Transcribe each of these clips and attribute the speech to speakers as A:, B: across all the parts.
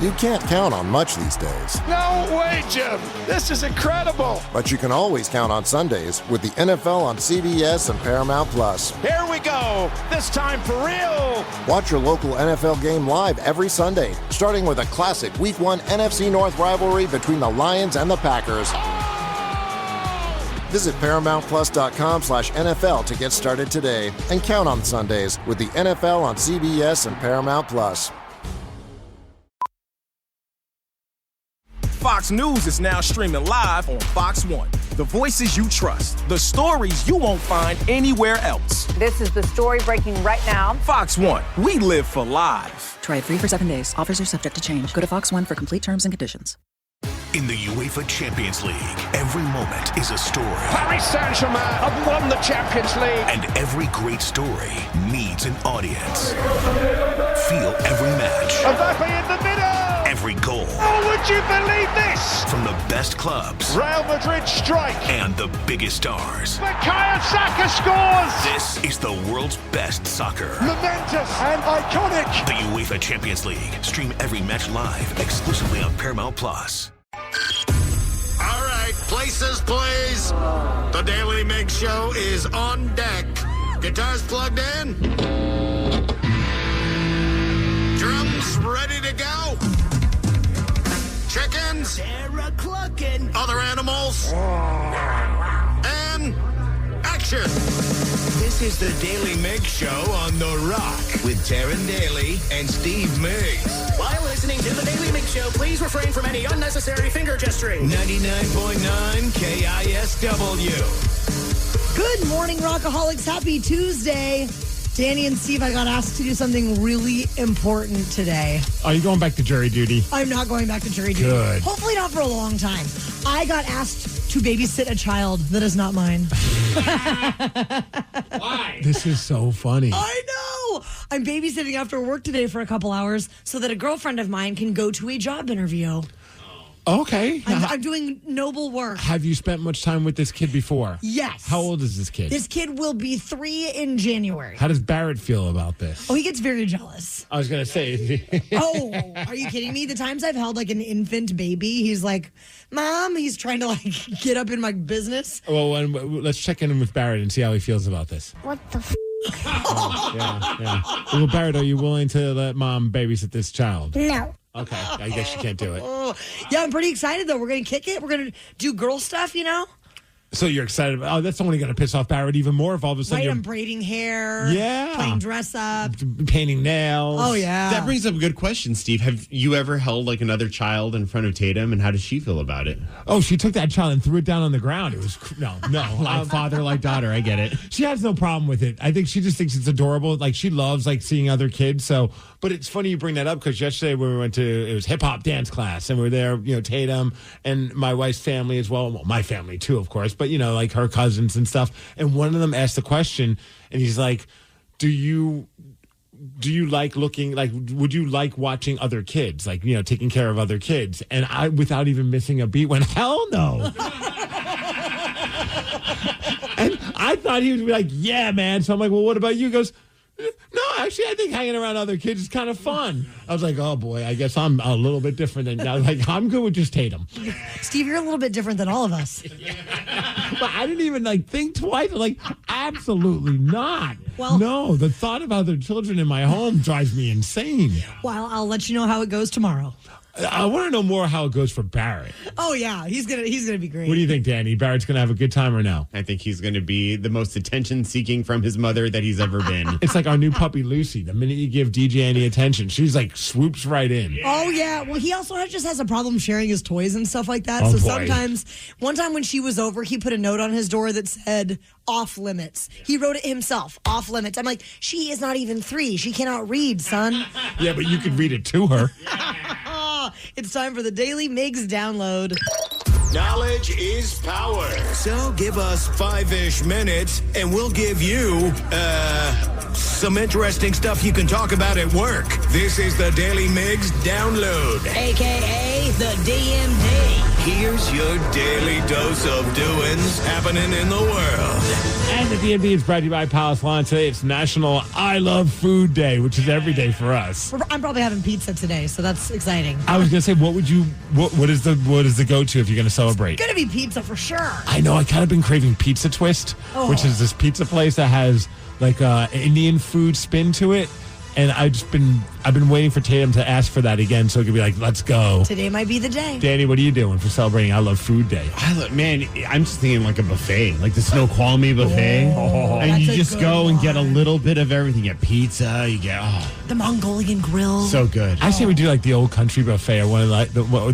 A: You can't count on much these days.
B: No way, Jim. This is incredible.
A: But you can always count on Sundays with the NFL on CBS and Paramount Plus.
B: Here we go. This time for real.
A: Watch your local NFL game live every Sunday, starting with a classic Week 1 NFC North rivalry between the Lions and the Packers. Visit ParamountPlus.com/NFL to get started today and count on Sundays with the NFL on CBS and Paramount Plus.
C: Fox News is now streaming live on Fox One. The voices you trust, the stories you won't find anywhere else.
D: This is the story breaking right now.
C: Fox One, we live for live.
E: Try it free for 7 days. Offers are subject to change. Go to Fox One for complete terms and conditions.
F: In the UEFA Champions League, every moment is a story.
B: Paris Saint-Germain have won the Champions League.
F: And every great story needs an audience. Feel every match.
B: Mbappe in the middle.
F: Every goal.
B: Oh, would you believe this?
F: From the best clubs.
B: Real Madrid strike.
F: And the biggest stars.
B: Bukayo Saka scores.
F: This is the world's best soccer.
B: Momentous and iconic.
F: The UEFA Champions League. Stream every match live exclusively on Paramount Plus.
G: All right, places, please. The Daly Migs Show is on deck. Guitars plugged in. Drums ready to go. Chickens. Other animals. And action.
H: This is the Daly Migs Show on The Rock with Taryn Daly and Steve Migs.
I: While listening to the Daly Migs Show, please refrain from any unnecessary finger gesturing.
H: 99.9 KISW.
J: Good morning, Rockaholics. Happy Tuesday. Danny and Steve, I got asked to do something really important today.
K: Are you going back to jury duty?
J: I'm not going back to jury duty.
K: Good.
J: Hopefully not for a long time. I got asked to babysit a child that is not mine.
K: Why? This is so funny.
J: I know. I'm babysitting after work today for a couple hours so that a girlfriend of mine can go to a job interview.
K: Okay.
J: I'm doing noble work.
K: Have you spent much time with this kid before?
J: Yes.
K: How old is this kid?
J: This kid will be 3 in January.
K: How does Barrett feel about this?
J: Oh, he gets very jealous.
K: I was going to say.
J: Oh, are you kidding me? The times I've held like an infant baby, he's like, Mom, he's trying to like get up in my business.
K: Well, let's check in with Barrett and see how he feels about this.
L: What the f***?
K: Yeah. Well, Barrett, are you willing to let Mom babysit this child?
L: No.
K: Okay, I guess you can't do it.
J: Yeah, I'm pretty excited, though. We're going to kick it. We're going to do girl stuff, you know?
K: So you're excited about, that's only going to piss off Barrett even more if all of a sudden
J: Right,
K: you're
J: I'm braiding hair.
K: Yeah.
J: Playing dress up.
K: Painting nails.
J: Oh, yeah.
M: That brings up a good question, Steve. Have you ever held like another child in front of Tatum, and how does she feel about it?
K: Oh, she took that child and threw it down on the ground. It was, no.
M: Like father, like daughter, I get it.
K: She has no problem with it. I think she just thinks it's adorable. Like, she loves, like, seeing other kids. So, but it's funny you bring that up because yesterday when we went to, it was hip-hop dance class, and we were there, you know, Tatum and my wife's family as well. Well, my family too, of course, but, you know, like her cousins and stuff. And one of them asked the question, and he's like, do you like looking, like, would you like watching other kids, like, you know, taking care of other kids? And I, without even missing a beat, went, hell no. And I thought he would be like, yeah, man. So I'm like, well, what about you? He goes, no, actually, I think hanging around other kids is kind of fun. I was like, oh, boy, I guess I'm a little bit different than now. Like, I'm good with just Tatum.
J: Steve, you're a little bit different than all of us.
K: But I didn't even, like, think twice. Like, absolutely not.
J: Well,
K: no, the thought of other children in my home drives me insane.
J: Well, I'll let you know how it goes tomorrow.
K: I want to know more how it goes for Barrett.
J: Oh, yeah. He's gonna be great.
K: What do you think, Danny? Barrett's going to have a good time or no?
M: I think he's going to be the most attention-seeking from his mother that he's ever been.
K: It's like our new puppy, Lucy. The minute you give DJ any attention, she's like swoops right in.
J: Yeah. Oh, yeah. Well, he also just has a problem sharing his toys and stuff like that.
K: Oh,
J: so
K: boy.
J: sometimes, one time when she was over, he put a note on his door that said, off limits. He wrote it himself, off limits. I'm like, she is not even 3. She cannot read, son.
K: Yeah, but you could read it to her.
J: It's time for the Daily Migs download.
H: Knowledge is power. So give us 5-ish minutes and we'll give you, some interesting stuff you can talk about at work. This is the Daily Migs Download,
I: AKA the DMD.
H: Here's your daily dose of doings happening in the world.
K: And the DMD is brought to you by Palace Lawn. Today it's National I Love Food Day, which is every day for us.
J: I'm probably having pizza today, so that's exciting.
K: I was gonna say, what is the go-to if you're gonna celebrate?
J: It's gonna be pizza for sure.
K: I know. I kind of been craving Pizza Twist, which is this pizza place that has like Indian food spin to it. And I've been waiting for Tatum to ask for that again, so it could be like, let's go.
J: Today might be the day.
K: Danny, what are you doing for celebrating I Love Food Day?
M: Man, I'm just thinking like a buffet, like the Snoqualmie buffet. And you just go and get a little bit of everything. You get pizza, you get
J: the Mongolian grill.
M: So good.
K: I say we do like the old country buffet or one of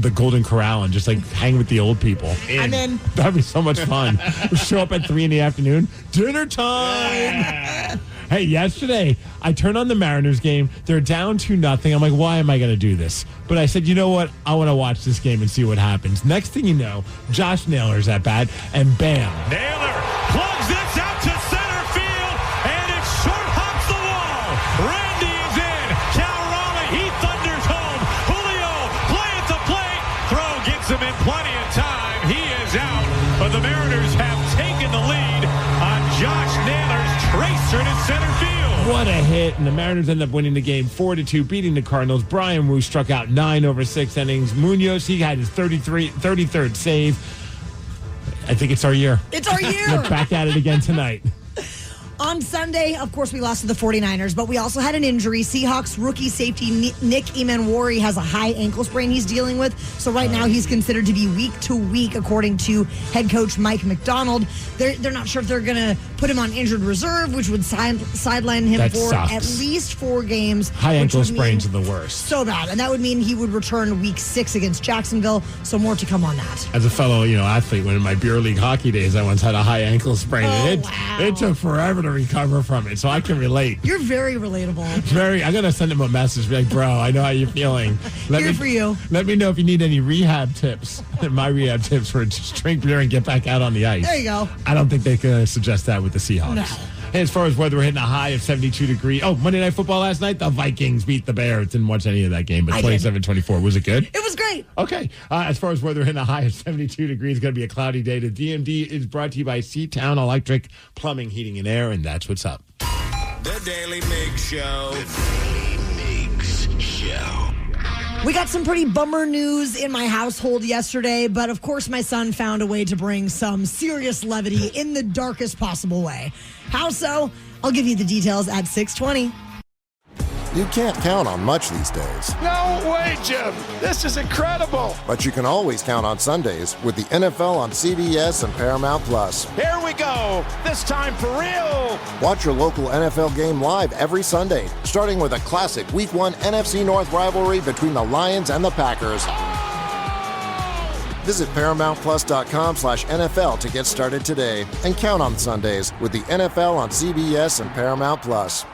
K: the Golden Corral and just like hang with the old people.
J: I'm in.
K: That'd be so much fun. We show up at 3 p.m, dinner time. Yeah. Hey, yesterday I turned on the Mariners game. They're down 2-0. I'm like, why am I going to do this? But I said, you know what? I want to watch this game and see what happens. Next thing you know, Josh Naylor's at bat, and bam.
B: Naylor plugs this out to center field, and it short hops the wall. Randy is in. Cal Raleigh, he thunders home. Julio, play at the plate. Throw gets him in plenty of time. He is out, but the Mariners have taken the lead on Josh Naylor's tracer to center field.
K: What a hit, and the Mariners end up winning the game 4-2, beating the Cardinals. Brian Wu struck out 9 over 6 innings. Munoz, he had his 33rd save. I think it's our year.
J: It's our year.
K: We're back at it again tonight.
J: On Sunday, of course, we lost to the 49ers, but we also had an injury. Seahawks rookie safety Nick Emanwari has a high ankle sprain he's dealing with. So right now he's considered to be week to week, according to head coach Mike McDonald. They're not sure if they're going to put him on injured reserve, which would sideline him
K: that
J: for
K: sucks.
J: at least 4 games.
K: High ankle sprains are the worst.
J: So bad. And that would mean he would return week 6 against Jacksonville. So more to come on that.
K: As a fellow, athlete, when in my beer league hockey days, I once had a high ankle sprain. It took forever to recover from it, so I can relate.
J: You're very relatable.
K: I'm going to send him a message, be like, bro, I know how you're feeling.
J: Here for you.
K: Let me know if you need any rehab tips. My rehab tips were just drink beer and get back out on the ice.
J: There you go.
K: I don't think they could suggest that with the Seahawks.
J: No.
K: And as far as weather, we're hitting a high of 72 degrees. Oh, Monday Night Football last night, the Vikings beat the Bears. Didn't watch any of that game, but 27-24. Was it good?
J: It was great.
K: Okay. As far as weather, we're hitting a high of 72 degrees. It's going to be a cloudy day. The DMD is brought to you by Seatown Electric Plumbing, Heating, and Air, and that's what's up.
H: The Daily Migs Show. The Daily Migs Show.
J: We got some pretty bummer news in my household yesterday, but of course my son found a way to bring some serious levity in the darkest possible way. How so? I'll give you the details at 6:20.
A: You can't count on much these days.
B: No way, Jim. This is incredible.
A: But you can always count on Sundays with the NFL on CBS and Paramount Plus.
B: Here we go. This time for real.
A: Watch your local NFL game live every Sunday, starting with a classic Week 1 NFC North rivalry between the Lions and the Packers. Visit ParamountPlus.com/NFL to get started today and count on Sundays with the NFL on CBS and Paramount Plus.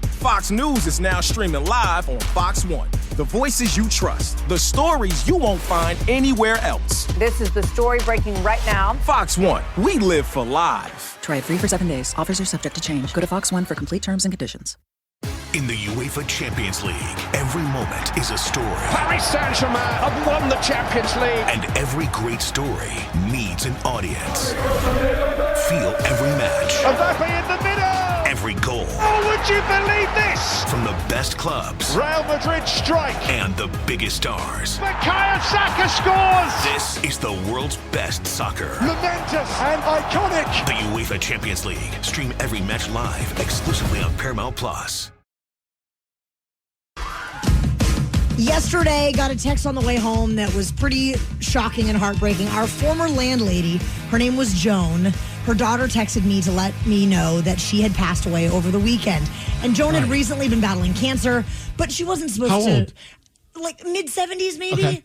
C: Fox News is now streaming live on Fox One. The voices you trust, the stories you won't find anywhere else.
D: This is the story breaking right now.
C: Fox One, we live for live.
E: Try it free for 7 days. Offers are subject to change. Go to Fox One for complete terms and conditions.
F: In the UEFA Champions League, every moment is a story.
B: Paris Saint-Germain have won the Champions League.
F: And every great story needs an audience. Feel every match.
B: Mbappe in the middle.
F: Every goal.
B: Oh, would you believe this?
F: From the best clubs.
B: Real Madrid strike.
F: And the biggest stars.
B: Bukayo Saka scores.
F: This is the world's best soccer.
B: Momentous and iconic.
F: The UEFA Champions League. Stream every match live exclusively on Paramount Plus.
J: Yesterday, got a text on the way home that was pretty shocking and heartbreaking. Our former landlady, her name was Joan. Her daughter texted me to let me know that she had passed away over the weekend. And Joan had recently been battling cancer, but she wasn't supposed to.
K: How old?
J: like mid-70s maybe.
K: Okay.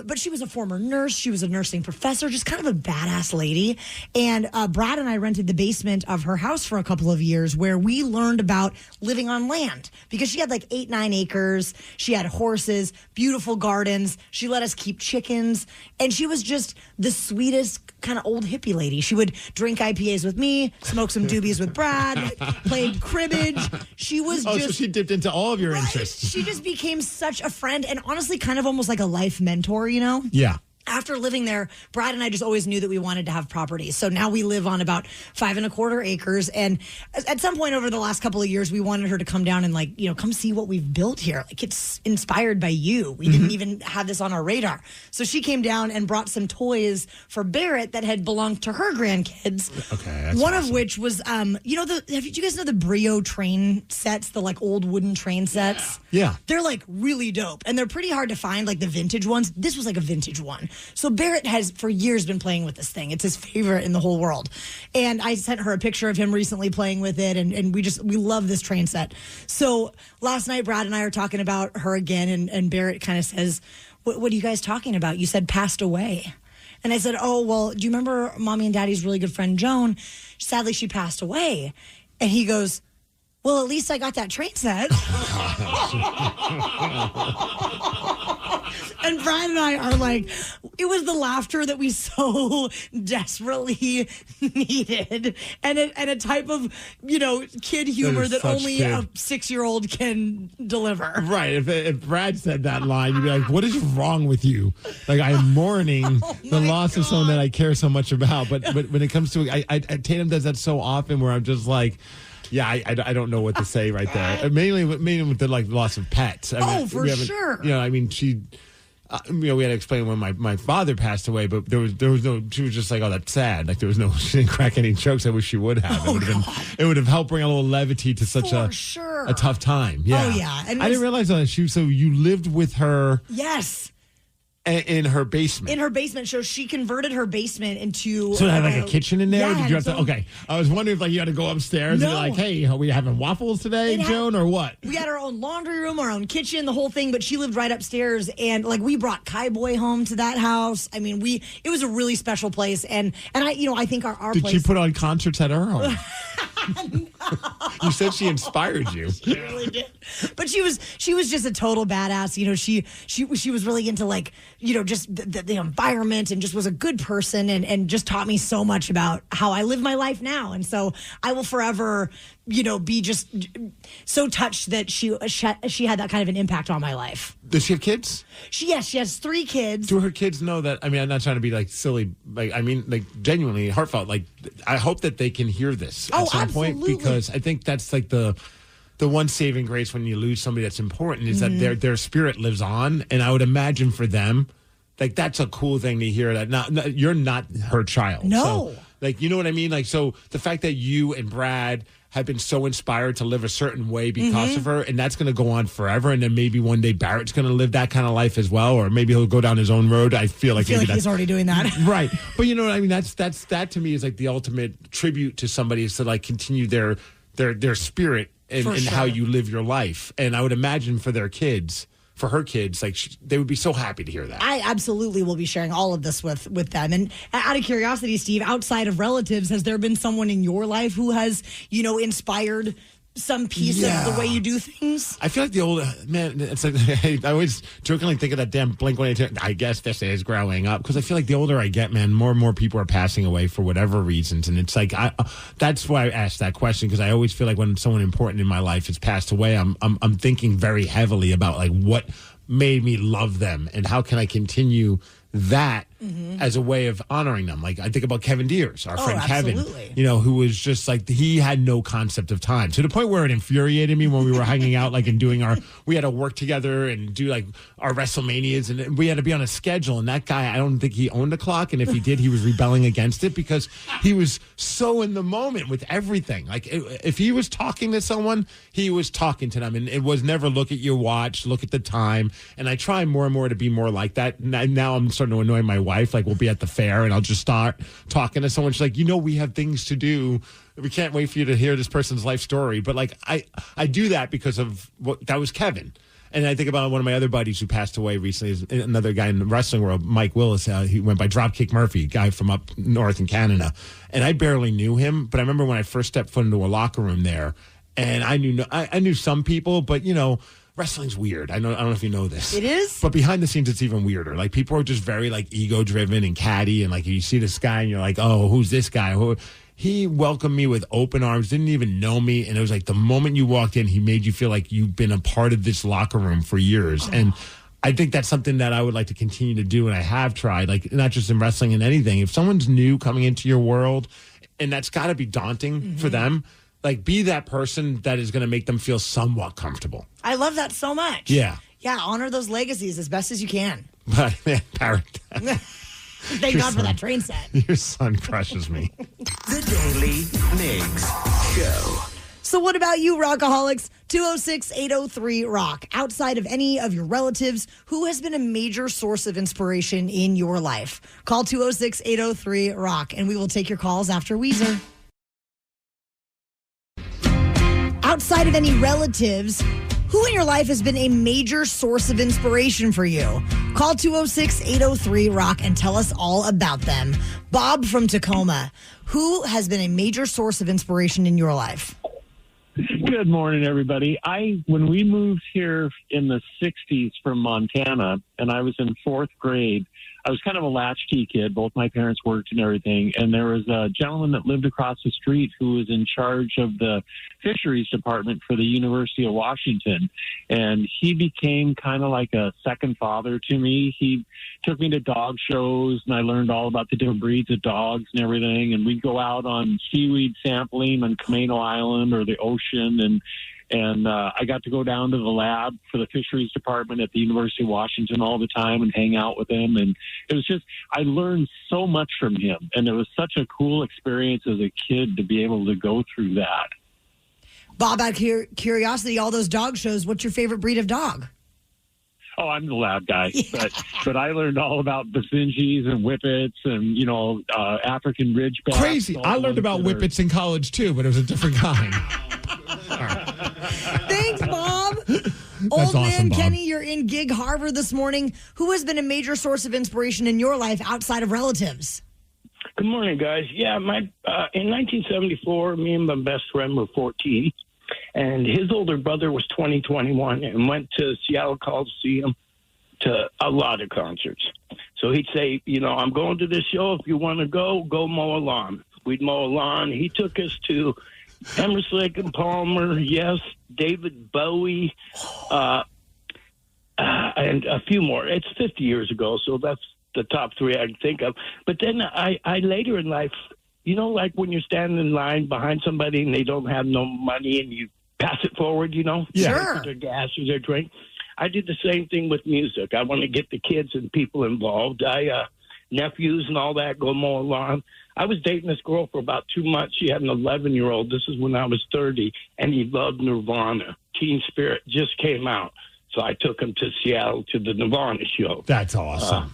J: But she was a former nurse. She was a nursing professor, just kind of a badass lady. And Brad and I rented the basement of her house for a couple of years where we learned about living on land because she had like 8-9 acres. She had horses, beautiful gardens. She let us keep chickens. And she was just the sweetest kind of old hippie lady. She would drink IPAs with me, smoke some doobies with Brad, played cribbage. She was
K: so she dipped into all of your interests.
J: She just became such a friend and honestly kind of almost like a life mentor, you know?
K: Yeah.
J: After living there, Brad and I just always knew that we wanted to have properties. So now we live on about 5 1/4 acres. And at some point over the last couple of years, we wanted her to come down and come see what we've built here. Like it's inspired by you. We didn't even have this on our radar. So she came down and brought some toys for Barrett that had belonged to her grandkids.
K: Okay.
J: One of which was, do you guys know the Brio train sets, the like old wooden train sets?
K: Yeah.
J: They're like really dope and they're pretty hard to find, like the vintage ones. This was like a vintage one. So Barrett has for years been playing with this thing. It's his favorite in the whole world. And I sent her a picture of him recently playing with it. And we love this train set. So last night, Brad and I are talking about her again. And Barrett kind of says, what are you guys talking about? You said passed away. And I said, oh, well, do you remember Mommy and Daddy's really good friend, Joan? Sadly, she passed away. And he goes, well, at least I got that train set. And Brian and I are like, it was the laughter that we so desperately needed. And a type of, kid humor that only a 6-year-old can deliver.
K: Right. If Brad said that line, you'd be like, what is wrong with you? Like, I am mourning the loss of someone that I care so much about. But when it comes to it, Tatum does that so often where I'm just like, yeah, I don't know what to say right there. Mainly with the loss of pets.
J: For sure.
K: She... we had to explain when my father passed away, but there was no. She was just like, "Oh, that's sad." Like there was no. She didn't crack any jokes. I wish she would have. It would have helped bring a little levity to such a tough time. Yeah.
J: Oh yeah. And
K: I didn't realize that so you lived with her.
J: Yes.
K: In her basement.
J: In her basement. So she converted her basement into...
K: So it had like a kitchen in there?
J: Yeah,
K: Did you have to... Okay. I was wondering if you had to go upstairs and be like, hey, are we having waffles today, Joan, or what?
J: We had our own laundry room, our own kitchen, the whole thing, but she lived right upstairs. And we brought Kai Boy home to that house. I mean, it was a really special place. And I think our place...
K: Did she put on concerts at her home? No. You said she inspired you.
J: She really did. But she was just a total badass. She was really into just the environment and just was a good person and just taught me so much about how I live my life now. And so I will forever, be just so touched that she had that kind of an impact on my life.
K: Does she have kids?
J: She has 3 kids.
K: Do her kids know that? I mean, I'm not trying to be silly. Genuinely heartfelt. I hope that they can hear this at some point because I think that's the one saving grace when you lose somebody that's important is that their spirit lives on. And I would imagine for them, that's a cool thing to hear that you're not her child.
J: No.
K: So, you know what I mean? So the fact that you and Brad have been so inspired to live a certain way because of her, and that's going to go on forever. And then maybe one day Barrett's going to live that kind of life as well, or maybe he'll go down his own road. I feel like
J: he's already doing that,
K: right? But you know what I mean? That to me is the ultimate tribute to somebody is to continue their spirit and how you live your life. And I would imagine for their kids. For her kids, they would be so happy to hear that.
J: I absolutely will be sharing all of this with them. And out of curiosity, Steve, outside of relatives, has there been someone in your life who has, inspired some piece of the way you do things?
K: I feel like the old man. It's I always jokingly think of that damn Blink-182. I guess this is growing up because I feel like the older I get, man, more and more people are passing away for whatever reasons, and it's that's why I asked that question because I always feel like when someone important in my life has passed away, I'm thinking very heavily about what made me love them and how can I continue that as a way of honoring them. I think about Kevin Deers, our friend
J: absolutely.
K: Kevin, who was just he had no concept of time to the point where it infuriated me when we were hanging out, and doing we had to work together and do our WrestleManias, and we had to be on a schedule. And that guy, I don't think he owned a clock. And if he did, he was rebelling against it because he was so in the moment with everything. If he was talking to someone, he was talking to them. And it was never look at your watch, look at the time. And I try more and more to be more like that. Now I'm starting to annoy my wife. We'll be at the fair and I'll just start talking to someone. She's like, we have things to do. We can't wait for you to hear this person's life story. But I do that because of that was Kevin. And I think about one of my other buddies who passed away recently, is another guy in the wrestling world, Mike Willis. He went by Dropkick Murphy, guy from up north in Canada. And I barely knew him, but I remember when I first stepped foot into a locker room there, and I knew some people, but, you know, wrestling's weird. I don't know if you know this.
J: It is?
K: But behind the scenes, it's even weirder. Like, people are just very, like, ego-driven and catty, and, like, you see this guy, and you're like, oh, who's this guy? He welcomed me with open arms, didn't even know me, and it was like the moment you walked in, he made you feel like you've been a part of this locker room for years. And I think that's something that I would like to continue to do, and I have tried, like, not just in wrestling and anything. If someone's new coming into your world, and that's got to be daunting for them, like, be that person that is going to make them feel somewhat comfortable.
J: I love that so much.
K: Yeah.
J: Yeah, honor those legacies as best as you can.
K: But, man, Parrot.
J: Thank God for that train set.
K: Your son crushes me.
H: The Daily Migs Show.
J: So what about you, Rockaholics? 206-803-ROCK. Outside of any of your relatives, who has been a major source of inspiration in your life? Call 206-803-ROCK, and we will take your calls after Weezer. Outside of any relatives, who in your life has been a major source of inspiration for you? Call 206-803-ROCK and tell us all about them. Bob from Tacoma, who has been a major source of inspiration in your life?
L: Good morning, everybody. When we moved here in the 60s from Montana, and I was in fourth grade, I was kind of a latchkey kid. Both my parents worked and everything. And there was a gentleman that lived across the street who was in charge of the fisheries department for the University of Washington. And he became kind of like a second father to me. He took me to dog shows, and I learned all about the different breeds of dogs and everything. And we'd go out on seaweed sampling on Camano Island or the ocean. And I got to go down to the lab for the fisheries department at the University of Washington all the time and hang out with him. And it was just, I learned so much from him. And it was such a cool experience as a kid to be able to go through that.
J: Bob, out of curiosity, all those dog shows, what's your favorite breed of dog?
L: Oh, I'm the lab guy, but I learned all about Basenjis and Whippets and, African Ridgebacks.
K: Crazy. I learned about Whippets in college, too, but it was a different kind.
J: Thanks, Bob. Old man Bob. Kenny, you're in Gig Harbor this morning. Who has been a major source of inspiration in your life outside of relatives?
N: Good morning, guys. Yeah, in 1974, me and my best friend were 14, and his older brother was 21 and went to Seattle Coliseum to a lot of concerts. So he'd say, I'm going to this show. If you want to go mow a lawn. We'd mow a lawn. He took us to Emerson, Lake and Palmer, yes, David Bowie, and a few more. It's 50 years ago, so that's the top three I can think of. But then I later in life, like when you're standing in line behind somebody and they don't have no money and you pass it forward,
K: Yeah.
J: Sure.
N: Their gas or their drink. I did the same thing with music. I want to get the kids and people involved. Nephews and all that, go mow a lawn. I was dating this girl for about 2 months. She had an 11-year-old. This is when I was 30, and he loved Nirvana. Teen Spirit just came out. So I took him to Seattle to the Nirvana show.
K: That's awesome.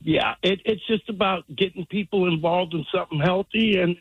N: It's just about getting people involved in something healthy and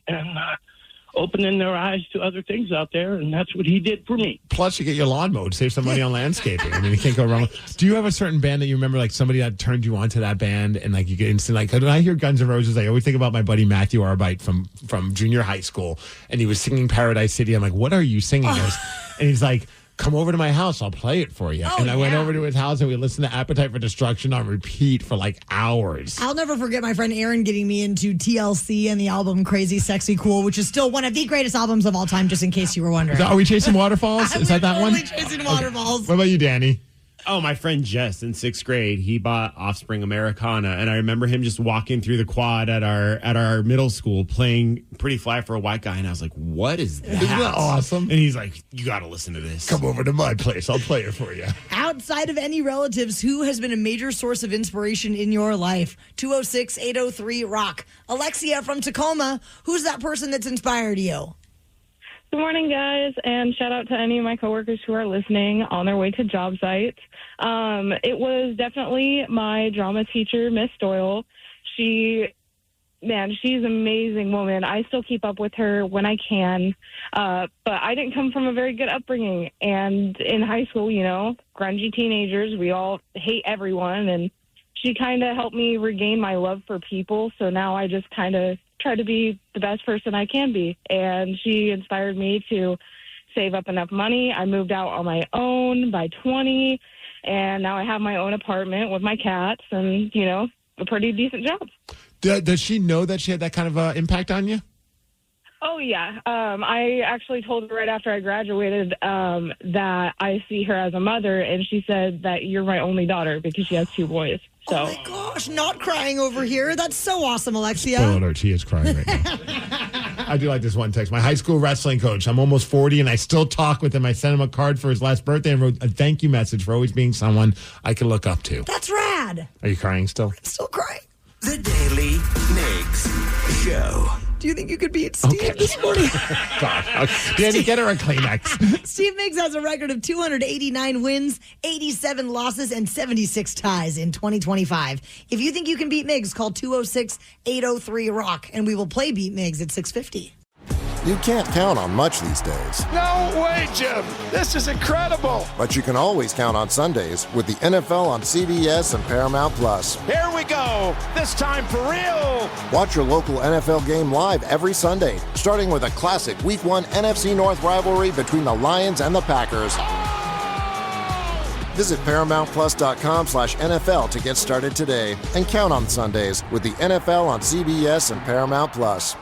N: opening their eyes to other things out there, and that's what he did for me.
K: Plus, you get your lawn mowed, save some money on landscaping. I mean, you can't go wrong. Do you have a certain band that you remember, like somebody that turned you on to that band, and like you get instant, like when I hear Guns N' Roses, I always think about my buddy Matthew Arbite from junior high school, and he was singing Paradise City. I'm like, what are you singing this? And he's like, come over to my house, I'll play it for you. And I went over to his house and we listened to Appetite for Destruction on repeat for like hours.
J: I'll never forget my friend Aaron getting me into TLC and the album Crazy Sexy Cool, which is still one of the greatest albums of all time, just in case you were wondering.
K: Are we chasing waterfalls? Is that one?
J: We're chasing waterfalls.
K: What about you, Danny?
M: Oh, my friend Jess in 6th grade, he bought Offspring Americana, and I remember him just walking through the quad at our middle school playing Pretty Fly for a White Guy, and I was like, what is that?
K: Isn't that awesome?
M: And he's like, you got to listen to this.
K: Come over to my place. I'll play it for you.
J: Outside of any relatives, who has been a major source of inspiration in your life? 206-803-ROCK. Alexia from Tacoma, who's that person that's inspired you?
O: Good morning, guys, and shout out to any of my coworkers who are listening on their way to job sites. It was definitely my drama teacher, Miss Doyle. She man, she's an amazing woman. I still keep up with her when I can. But I didn't come from a very good upbringing. And in high school, you know, grungy teenagers, we all hate everyone. And she kind of helped me regain my love for people. So now I just kind of try to be the best person I can be. And she inspired me to save up enough money. I moved out on my own by 20. And now I have my own apartment with my cats and, you know, a pretty decent job.
K: Does she know that she had that kind of impact on you?
O: Oh, yeah. I actually told her right after I graduated that I see her as a mother, and she said that you're my only daughter because she has 2 boys. So.
J: Oh, my gosh, not crying over here. That's so awesome, Alexia.
K: Spoiler alert, she is crying right now. I do like this one text. My high school wrestling coach, I'm almost 40, and I still talk with him. I sent him a card for his last birthday and wrote a thank you message for always being someone I can look up to.
J: That's rad.
K: Are you crying still?
J: I'm still crying.
F: The Daly Migs Show.
J: Do you think you could beat Steve this morning?
K: Gosh. Danny, get her a Kleenex.
J: Steve Migs has a record of 289 wins, 87 losses, and 76 ties in 2025. If you think you can beat Migs, call 206-803-ROCK, and we will play Beat Migs at 650.
A: You can't count on much these days,
P: No way, Jim. This is incredible.
A: but you can always count on Sundays with the NFL on CBS and Paramount Plus.
P: Here we go. This time for real.
A: Watch your local NFL game live every Sunday, starting with a classic Week 1 NFC North rivalry between the Lions and the Packers. Visit ParamountPlus.com/NFL to get started today and count on Sundays with the NFL on CBS and Paramount Plus.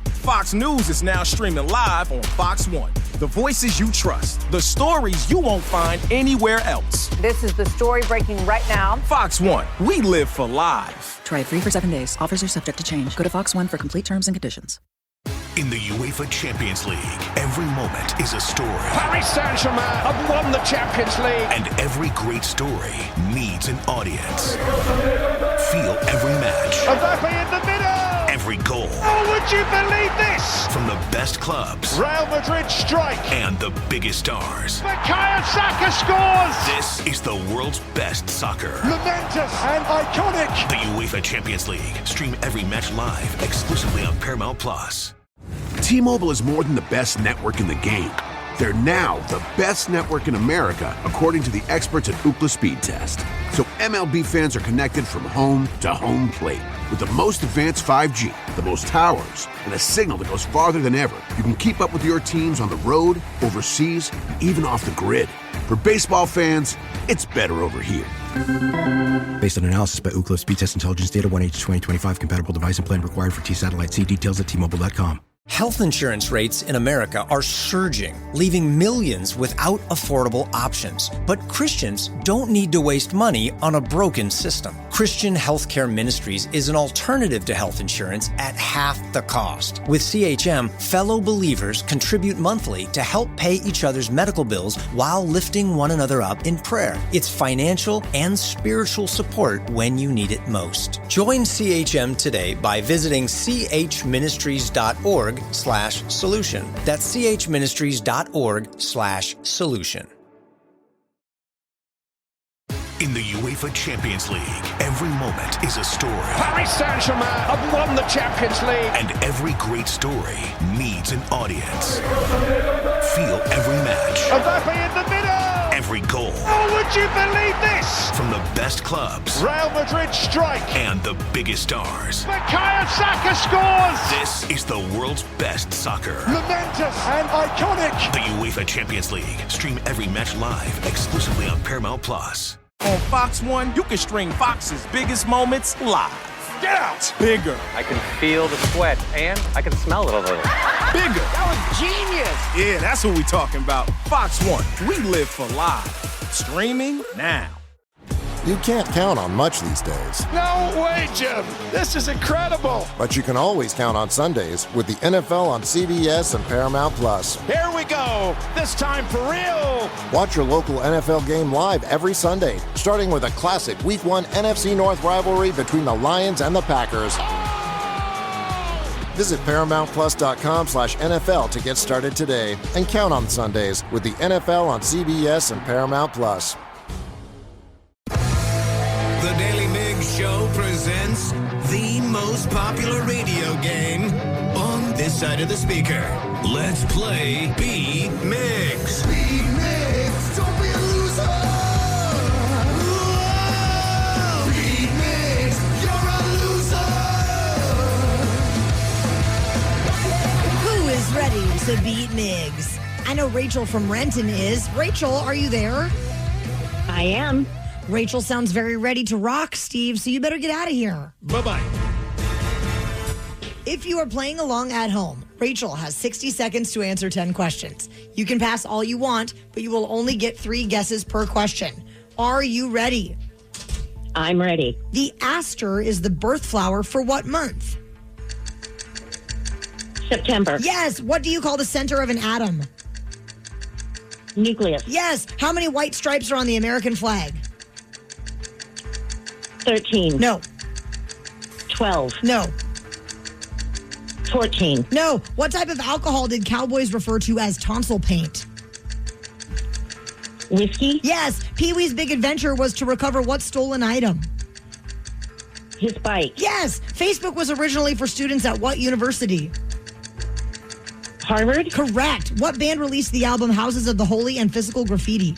C: Fox News is now streaming live on Fox One. The voices you trust, the stories you won't find anywhere else.
D: This is the story breaking right now.
C: Fox One, we live for live.
E: Try it free for 7 days. Offers are subject to change. Go to Fox One for complete terms and conditions.
F: In the UEFA Champions League, every moment is a story.
P: Paris Saint-Germain have won the Champions League.
F: And every great story needs an audience. Feel every match.
P: Mbappe in the middle.
F: Every goal.
P: Oh, would you believe this?
F: From the best clubs.
P: Real Madrid strike.
F: And the biggest stars.
P: Bukayo Saka scores.
F: This is the world's best soccer.
P: Momentous and iconic.
F: The UEFA Champions League. Stream every match live exclusively on Paramount Plus.
Q: T-Mobile is more than the best network in the game. They're now the best network in America, according to the experts at Ookla Speed Test. So MLB fans are connected from home to home plate. With the most advanced 5G, the most towers, and a signal that goes farther than ever, you can keep up with your teams on the road, overseas, and even off the grid. For baseball fans, it's better over here.
R: Based on analysis by Ookla Speed Test Intelligence Data, 1H2025 compatible device and plan required for T-Satellite. See details at T-Mobile.com.
S: Health insurance rates in America are surging, leaving millions without affordable options. But Christians don't need to waste money on a broken system. Christian Healthcare Ministries is an alternative to health insurance at half the cost. With CHM, fellow believers contribute monthly to help pay each other's medical bills while lifting one another up in prayer. It's financial and spiritual support when you need it most. Join CHM today by visiting chministries.org/solution. That's chministries.org/solution.
F: In the UEFA Champions League, every moment is a story.
P: Paris Saint-Germain have won the Champions League.
F: And every great story needs an audience. Feel every match.
P: Mbappe in the middle.
F: Every goal.
P: Oh, would you believe this?
F: From the best clubs.
P: Real Madrid strike.
F: And the biggest stars.
P: Bukayo Saka scores.
F: This is the world's best soccer.
P: Momentous and iconic.
F: The UEFA Champions League. Stream every match live exclusively on Paramount Plus.
C: On Fox One, you can stream Fox's biggest moments live.
P: Get out!
C: Bigger.
T: I can feel the sweat, and I can smell it a little.
C: Bigger.
P: That was genius!
C: Yeah, that's what we talking about. Fox One, we live for live. Streaming now.
A: You can't count on much these days,
P: No way, Jim. This is incredible.
A: but you can always count on Sundays with the NFL on CBS and Paramount Plus.
P: Here we go. This time for real.
A: Watch your local NFL game live every Sunday, starting with a classic Week 1 NFC North rivalry between the Lions and the Packers. Visit ParamountPlus.com/NFL to get started today and count on Sundays with the NFL on CBS and Paramount Plus.
H: The Daly Migs Show presents the most popular radio game on this side of the speaker. Let's play Beat Migs. Beat Migs, don't be a loser. Whoa. Beat Migs, you're a loser.
J: Who is ready to beat Migs? I know Rachel from Renton is. Rachel, are you there?
U: I am.
J: Rachel sounds very ready to rock, Steve, so you better get out of here.
K: Bye-bye.
J: If you are playing along at home, Rachel has 60 seconds to answer 10 questions. You can pass all you want, but you will only get 3 guesses per question. Are you ready?
U: I'm ready.
J: The aster is the birth flower for what month?
U: September.
J: Yes. What do you call the center of an atom?
U: Nucleus.
J: Yes. How many white stripes are on the American flag?
U: 13.
J: No.
U: 12.
J: No.
U: 14.
J: No. What type of alcohol did cowboys refer to as tonsil paint?
U: Whiskey?
J: Yes. Pee-wee's big adventure was to recover what stolen item?
U: His bike.
J: Yes. Facebook was originally for students at what university?
U: Harvard?
J: Correct. What band released the album Houses of the Holy and Physical Graffiti?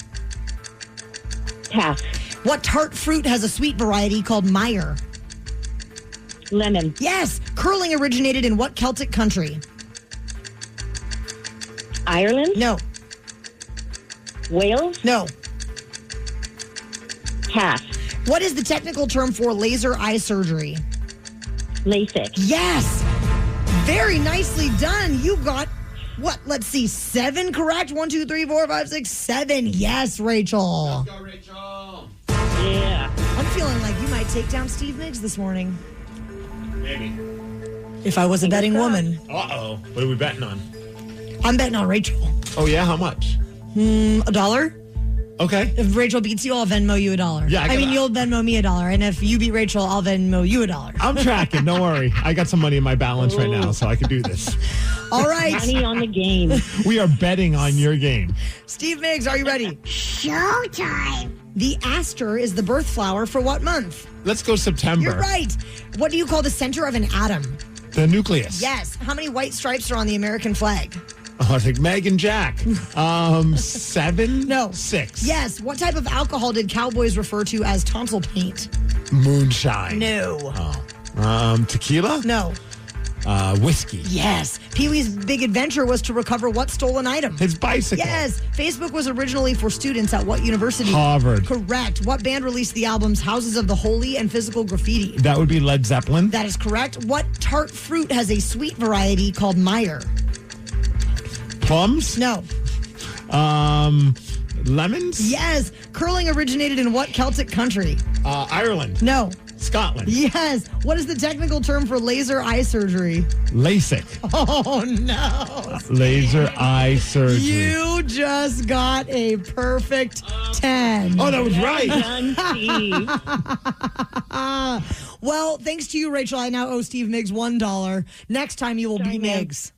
U: Pass.
J: What tart fruit has a sweet variety called Meyer?
U: Lemon.
J: Yes. Curling originated in what Celtic country?
U: Ireland?
J: No.
U: Wales?
J: No.
U: Pass.
J: What is the technical term for laser eye surgery?
U: LASIK.
J: Yes. Very nicely done. You got, what, let's see, 7 correct? 1, 2, 3, 4, 5, 6, 7. Yes, Rachel.
K: Let's go, Rachel.
U: Yeah.
J: I'm feeling like you might take down Steve Migs this morning.
K: Maybe.
J: If I was a betting woman.
K: Uh-oh. What are we betting on?
J: I'm betting on Rachel.
K: Oh, yeah? How much?
J: $1?
K: Okay.
J: If Rachel beats you, I'll Venmo you $1.
K: Yeah,
J: I mean, you'll Venmo me $1. And if you beat Rachel, I'll Venmo you $1.
K: I'm tracking. Don't worry. I got some money in my balance right now, so I can do this.
J: All right.
U: Money on the game.
K: We are betting on your game.
J: Steve Migs, are you ready?
U: Showtime.
J: The aster is the birth flower for what month?
K: Let's go September.
J: You're right. What do you call the center of an atom?
K: The nucleus.
J: Yes. How many white stripes are on the American flag?
K: Oh, I think Meg and Jack. 7?
J: No.
K: 6.
J: Yes. What type of alcohol did cowboys refer to as tonsil paint?
K: Moonshine.
J: No.
K: Oh. Tequila?
J: No.
K: Whiskey.
J: Yes. Pee-wee's big adventure was to recover what stolen item?
K: His bicycle.
J: Yes. Facebook was originally for students at what university?
K: Harvard.
J: Correct. What band released the albums Houses of the Holy and Physical Graffiti?
K: That would be Led Zeppelin.
J: That is correct. What tart fruit has a sweet variety called Meyer?
K: Plums?
J: No.
K: Lemons?
J: Yes. Curling originated in what Celtic country?
K: Ireland.
J: No.
K: Scotland.
J: Yes. What is the technical term for laser eye surgery?
K: LASIK.
J: Oh, no.
K: Laser eye surgery.
J: You just got a perfect 10.
K: Oh, that was right.
U: Done, Steve.
J: Well, thanks to you, Rachel, I now owe Steve Migs $1. Next time you will beat Migs.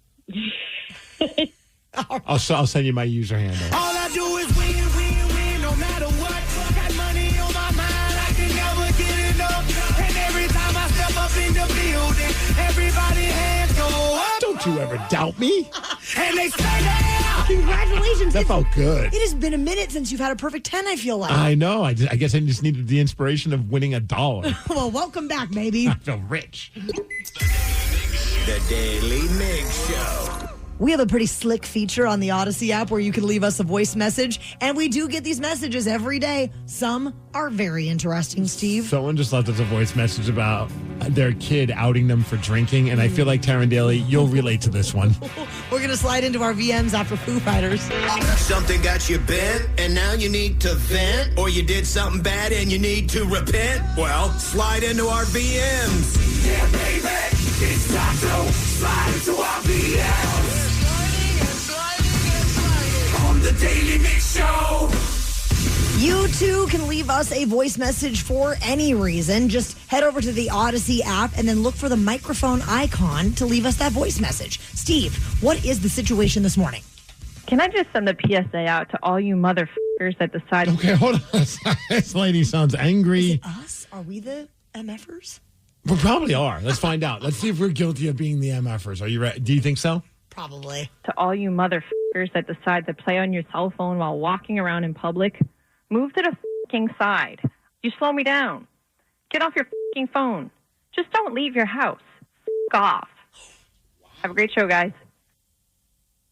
K: I'll send you my user handle.
H: All I do is win, win, win, no matter what. Got money on my mind, I can never get enough. And every time I step up in the building, everybody hands go up.
K: Don't you ever doubt me.
H: And they say that.
J: Congratulations.
K: That felt good.
J: It has been a minute since you've had a perfect 10, I feel like.
K: I know. I guess I just needed the inspiration of winning $1.
J: Well, welcome back, baby.
K: I feel rich.
H: The Daily Migs Show.
J: We have a pretty slick feature on the Odyssey app where you can leave us a voice message, and we do get these messages every day. Some are very interesting, Steve.
K: Someone just left us a voice message about their kid outing them for drinking, and I feel like, Tara and Daly, you'll relate to this one.
J: We're going to slide into our VMs after Foo Fighters.
H: Something got you bent, and now you need to vent, or you did something bad and you need to repent? Well, slide into our VMs. Yeah, baby, it's time to slide into our VMs. On the Daily Mix Show.
J: You too can leave us a voice message for any reason. Just head over to the Odyssey app and then look for the microphone icon to leave us that voice message. Steve, what is the situation this morning?
O: Can I just send a PSA out to all you motherfuckers that decide?
K: Okay, hold on. This lady sounds angry.
J: Is it us? Are we the MFers?
K: We probably are. Let's find out. Let's see if we're guilty of being the MFers. Are you ready? Do you think so?
J: Probably.
O: To all you motherfuckers that decide to play on your cell phone while walking around in public, move to the fucking side. You slow me down. Get off your fucking phone. Just don't leave your house. F off. Have a great show, guys.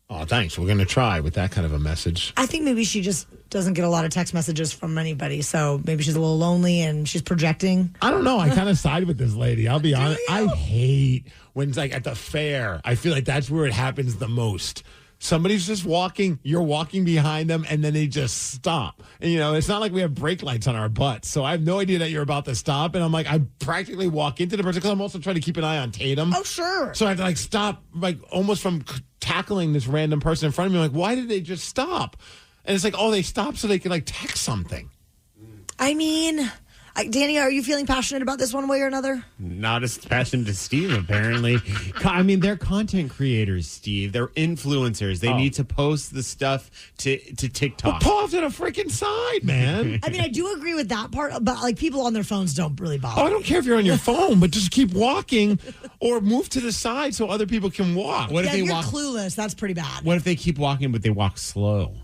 K: Oh, thanks. We're going to try with that kind of a message.
J: I think maybe she just doesn't get a lot of text messages from anybody, so maybe she's a little lonely and she's projecting.
K: I don't know. I kind of side with this lady. I'll be honest. I hate when it's like at the fair. I feel like that's where it happens the most. Somebody's just walking, you're walking behind them, and then they just stop. And, it's not like we have brake lights on our butts, so I have no idea that you're about to stop. And I'm like, I practically walk into the person because I'm also trying to keep an eye on Tatum.
J: Oh, sure.
K: So I have to stop, almost from tackling this random person in front of me. I'm like, why did they just stop? And it's like, oh, they stopped so they could text something.
J: I mean, Danny, are you feeling passionate about this one way or another?
M: Not as passionate as Steve, apparently. I mean, they're content creators, Steve. They're influencers. They need to post the stuff to TikTok.
K: Well, pull off to the freaking side, man.
J: I mean, I do agree with that part, but people on their phones don't really bother.
K: Oh, I don't care if you're on your phone, but just keep walking or move to the side so other people can walk.
M: What if they
J: you're
M: walk
J: clueless. That's pretty bad.
M: What if they keep walking, but they walk slow?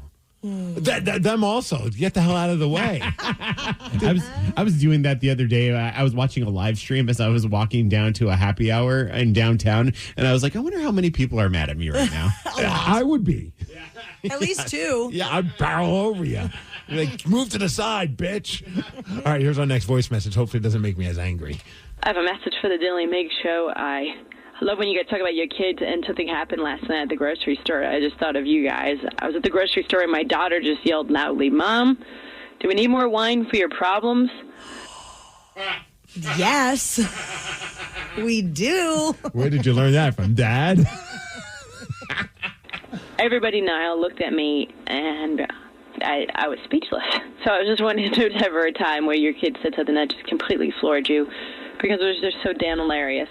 K: Them also. Get the hell out of the way.
M: I was doing that the other day. I was watching a live stream as I was walking down to a happy hour in downtown, and I was like, I wonder how many people are mad at me right now.
K: I would be.
J: At least two.
K: Yeah, I'd barrel over you. Move to the side, bitch. All right, here's our next voice message. Hopefully it doesn't make me as angry.
G: I have a message for the Daly Migs show. I love when you guys talk about your kids, and something happened last night at the grocery store. I just thought of you guys. I was at the grocery store, and my daughter just yelled loudly, Mom, do we need more wine for your problems?
J: Yes, we do.
K: Where did you learn that from, Dad?
G: Everybody in the aisle looked at me, and I was speechless. So I was just wondering if there was ever a time where your kid said something that just completely floored you, because it was just so damn hilarious.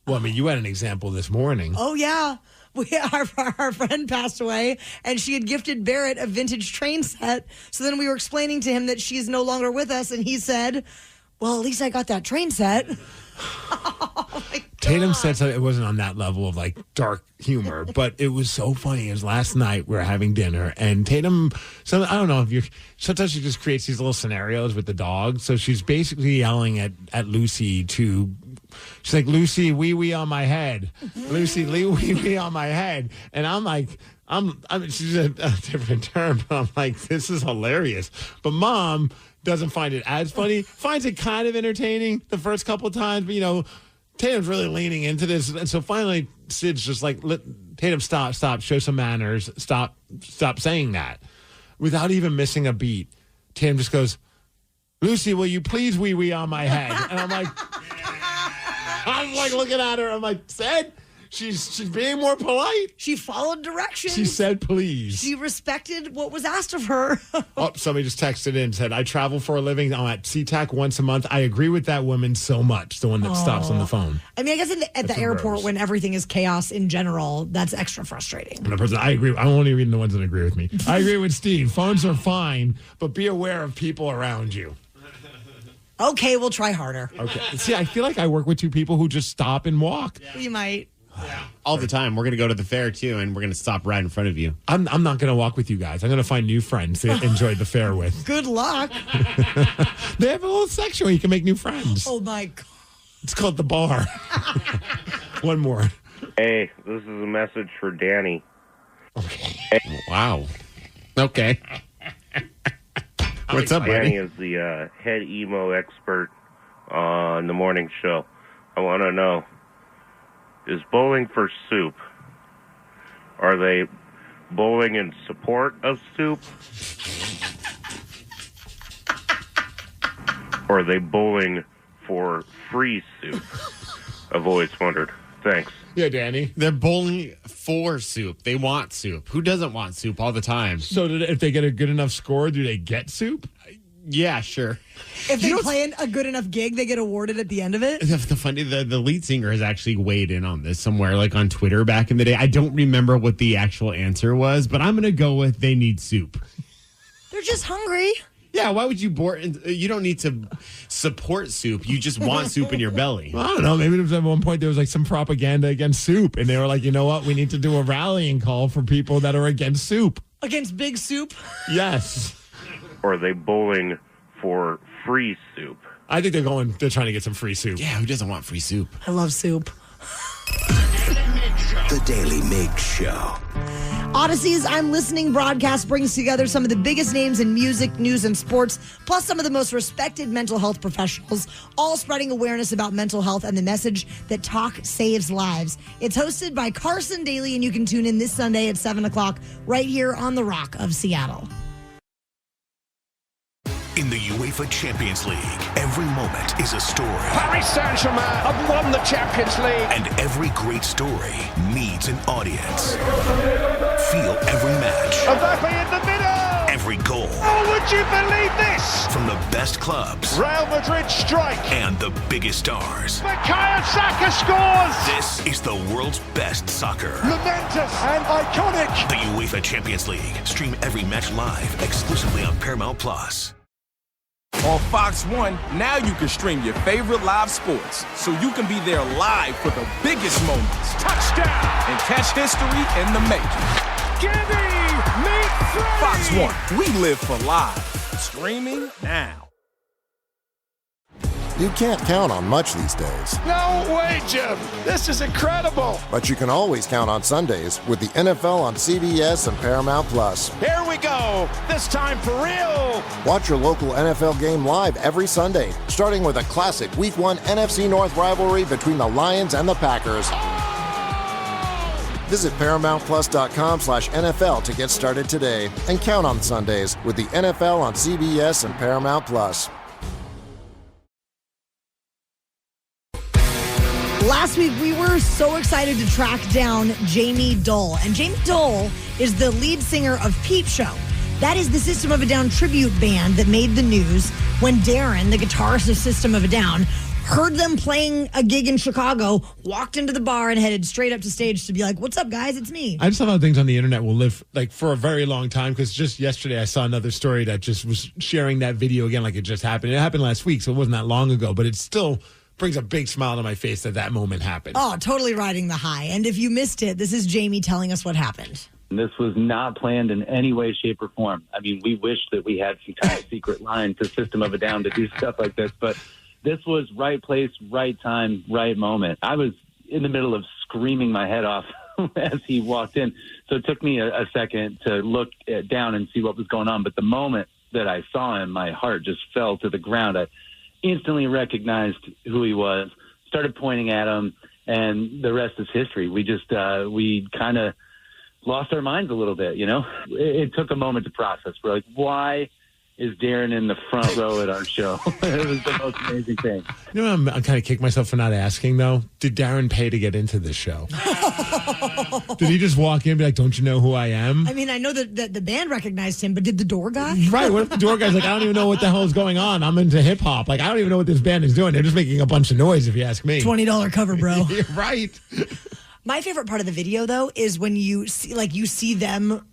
K: Well, I mean, you had an example this morning.
J: Oh, yeah. Our friend passed away, and she had gifted Barrett a vintage train set. So then we were explaining to him that she's no longer with us, and he said, well, at least I got that train set. Oh, my God.
K: Tatum said something. It wasn't on that level of dark humor, but it was so funny. It was last night we were having dinner, and Tatum, I don't know if sometimes she just creates these little scenarios with the dog. So she's basically yelling at Lucy she's like, Lucy, wee wee on my head. Lucy, wee wee on my head. And I'm like, I mean, she's a different term, but I'm like, this is hilarious. But Mom doesn't find it as funny, finds it kind of entertaining the first couple of times, but Tatum's really leaning into this. And so finally Sid's just like, Tatum, stop, show some manners, stop saying that. Without even missing a beat, Tatum just goes, Lucy, will you please wee wee on my head? And I'm like, looking at her. I'm like, Sid, she's being more polite.
J: She followed directions.
K: She said, please.
J: She respected what was asked of her.
K: Oh, somebody just texted in and said, I travel for a living. I'm at SeaTac once a month. I agree with that woman so much, the one that stops on the phone.
J: I mean, I guess at the airport when everything is chaos in general, that's extra frustrating.
K: And I agree. I'm only reading the ones that agree with me. I agree with Steve. Phones are fine, but be aware of people around you.
J: Okay, we'll try harder.
K: Okay. See, I feel like I work with two people who just stop and walk.
J: Yeah. You might.
M: Yeah. All the time. We're going to go to the fair, too, and we're going to stop right in front of you.
K: I'm not going to walk with you guys. I'm going to find new friends to enjoy the fair with.
J: Good luck.
K: They have a little section where you can make new friends.
J: Oh, my God.
K: It's called the bar. One more.
V: Hey, this is a message for Danny.
K: Okay.
V: Hey.
M: Wow. Okay. What's up, buddy?
V: Danny is the head emo expert on the morning show. I want to know, is bowling for soup? Are they bowling in support of soup? Or are they bowling for free soup? I've always wondered. Thanks.
K: Yeah, Danny.
M: They're bowling for soup. They want soup. Who doesn't want soup all the time?
K: So if they get a good enough score, do they get soup?
M: Yeah, sure.
J: If they play a good enough gig, they get awarded at the end of it?
M: The lead singer has actually weighed in on this somewhere, on Twitter back in the day. I don't remember what the actual answer was, but I'm going to go with they need soup.
J: They're just hungry.
M: Yeah, why would you you don't need to support soup. You just want soup in your belly.
K: Well, I don't know. Maybe there was at one point there was like some propaganda against soup, and they were like, you know what? We need to do a rallying call for people that are against soup.
J: Against big soup?
K: Yes.
V: Or are they bowling for free soup?
K: I think they're trying to get some free soup.
M: Yeah, who doesn't want free soup?
J: I love soup.
F: The Daily Migs Show.
J: Odyssey's I'm Listening broadcast brings together some of the biggest names in music, news, and sports, plus some of the most respected mental health professionals, all spreading awareness about mental health and the message that talk saves lives. It's hosted by Carson Daly, and you can tune in this Sunday at 7 o'clock right here on The Rock of Seattle.
F: In the UEFA Champions League, every moment is a story.
P: Paris Saint-Germain have won the Champions League.
F: And every great story needs an audience. Feel every match.
P: Mbappe in the middle.
F: Every goal.
P: Oh, would you believe this?
F: From the best clubs.
P: Real Madrid strike.
F: And the biggest stars.
P: Bukayo Saka scores.
F: This is the world's best soccer.
P: Momentous and iconic.
F: The UEFA Champions League. Stream every match live exclusively on Paramount Plus.
C: On Fox 1, now you can stream your favorite live sports, so you can be there live for the biggest moments.
P: Touchdown!
C: And catch history in the making.
P: Gibby, meet three!
C: Fox 1, we live for live. Streaming now.
A: You can't count on much these days,
P: No way, Jim. This is incredible.
A: but you can always count on Sundays with the NFL on CBS and Paramount Plus.
P: Here we go. This time for real.
A: Watch your local NFL game live every Sunday, starting with a classic Week 1 NFC North rivalry between the Lions and the Packers. Visit ParamountPlus.com/NFL to get started today and count on Sundays with the NFL on CBS and Paramount Plus.
J: Last week, we were so excited to track down Jamie Dole. And Jamie Dole is the lead singer of Peep Show. That is the System of a Down tribute band that made the news when Darren, the guitarist of System of a Down, heard them playing a gig in Chicago, walked into the bar, and headed straight up to stage to be like, "What's up, guys? It's me."
K: I just love how things on the internet will live like for a very long time, because just yesterday I saw another story that just was sharing that video again like it just happened. It happened last week, so it wasn't that long ago, but it still brings a big smile to my face that moment happened.
J: Oh, totally riding the high. And if you missed it, this is Jamie telling us what happened.
B: This was not planned in any way, shape, or form. I mean, we wish that we had some kind of secret line to System of a Down to do stuff like this, but this was right place, right time, right moment. I was in the middle of screaming my head off as he walked in, so it took me a second to look down and see what was going on. But the moment that I saw him, my heart just fell to the ground. I instantly recognized who he was, started pointing at him, and the rest is history. We just, we kind of lost our minds a little bit, you know? It took a moment to process. We're like, why is Darren in the front row at our show? It was the most amazing thing.
K: You know what I'm kind of kick myself for not asking, though? Did Darren pay to get into this show? Did he just walk in and be like, "Don't you know who I am?"
J: I mean, I know that the band recognized him, but did the door guy?
K: Right. What if the door guy's like, "I don't even know what the hell is going on. I'm into hip hop. Like, I don't even know what this band is doing. They're just making a bunch of noise," if you ask me.
J: $20 cover, bro.
K: You're right.
J: My favorite part of the video, though, is when you see them.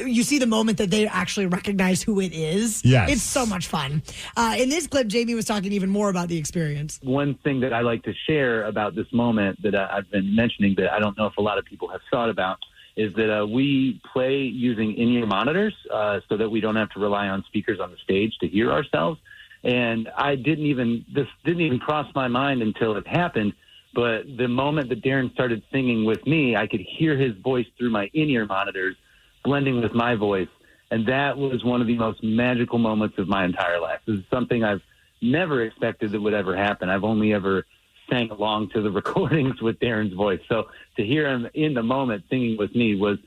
J: You see the moment that they actually recognize who it is.
B: Yes.
J: It's so much fun. In this clip, Jamie was talking even more about the experience.
B: One thing that I like to share about this moment that I've been mentioning that I don't know if a lot of people have thought about is that we play using in-ear monitors so that we don't have to rely on speakers on the stage to hear ourselves. And this didn't even cross my mind until it happened. But the moment that Darren started singing with me, I could hear his voice through my in-ear monitors blending with my voice. And that was one of the most magical moments of my entire life. This is something I've never expected that would ever happen. I've only ever sang along to the recordings with Darren's voice. So to hear him in the moment singing with me was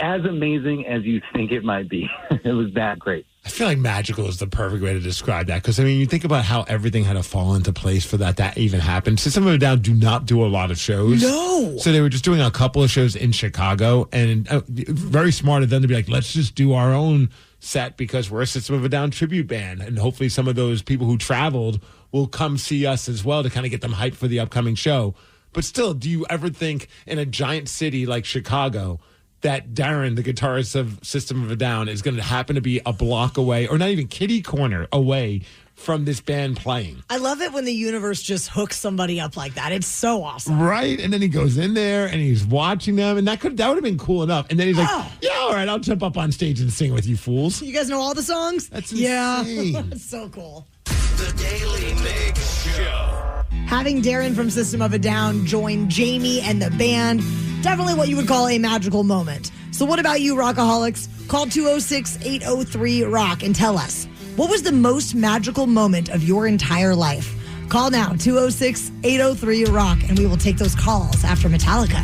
B: as amazing as you think it might be. It was that great.
K: I feel like magical is the perfect way to describe that, because, I mean, you think about how everything had to fall into place for that even happened. System of a Down do not do a lot of shows.
J: No.
K: So they were just doing a couple of shows in Chicago, and very smart of them to be like, let's just do our own set because we're a System of a Down tribute band, and hopefully some of those people who traveled will come see us as well to kind of get them hyped for the upcoming show. But still, do you ever think in a giant city like Chicago that Darren, the guitarist of System of a Down, is going to happen to be a block away, or not even kitty corner away from this band playing.
J: I love it when the universe just hooks somebody up like that. It's so awesome.
K: Right? And then he goes in there and he's watching them, and that would have been cool enough. And then he's like, yeah, all right, I'll jump up on stage and sing with you fools.
J: You guys know all the songs?
K: That's insane.
J: Yeah. That's so cool.
H: The Daly Migs Show.
J: Having Darren from System of a Down join Jamie and the band, definitely what you would call a magical moment. So what about you, Rockaholics? Call 206-803-ROCK and tell us, what was the most magical moment of your entire life? Call now, 206-803-ROCK, and we will take those calls after Metallica.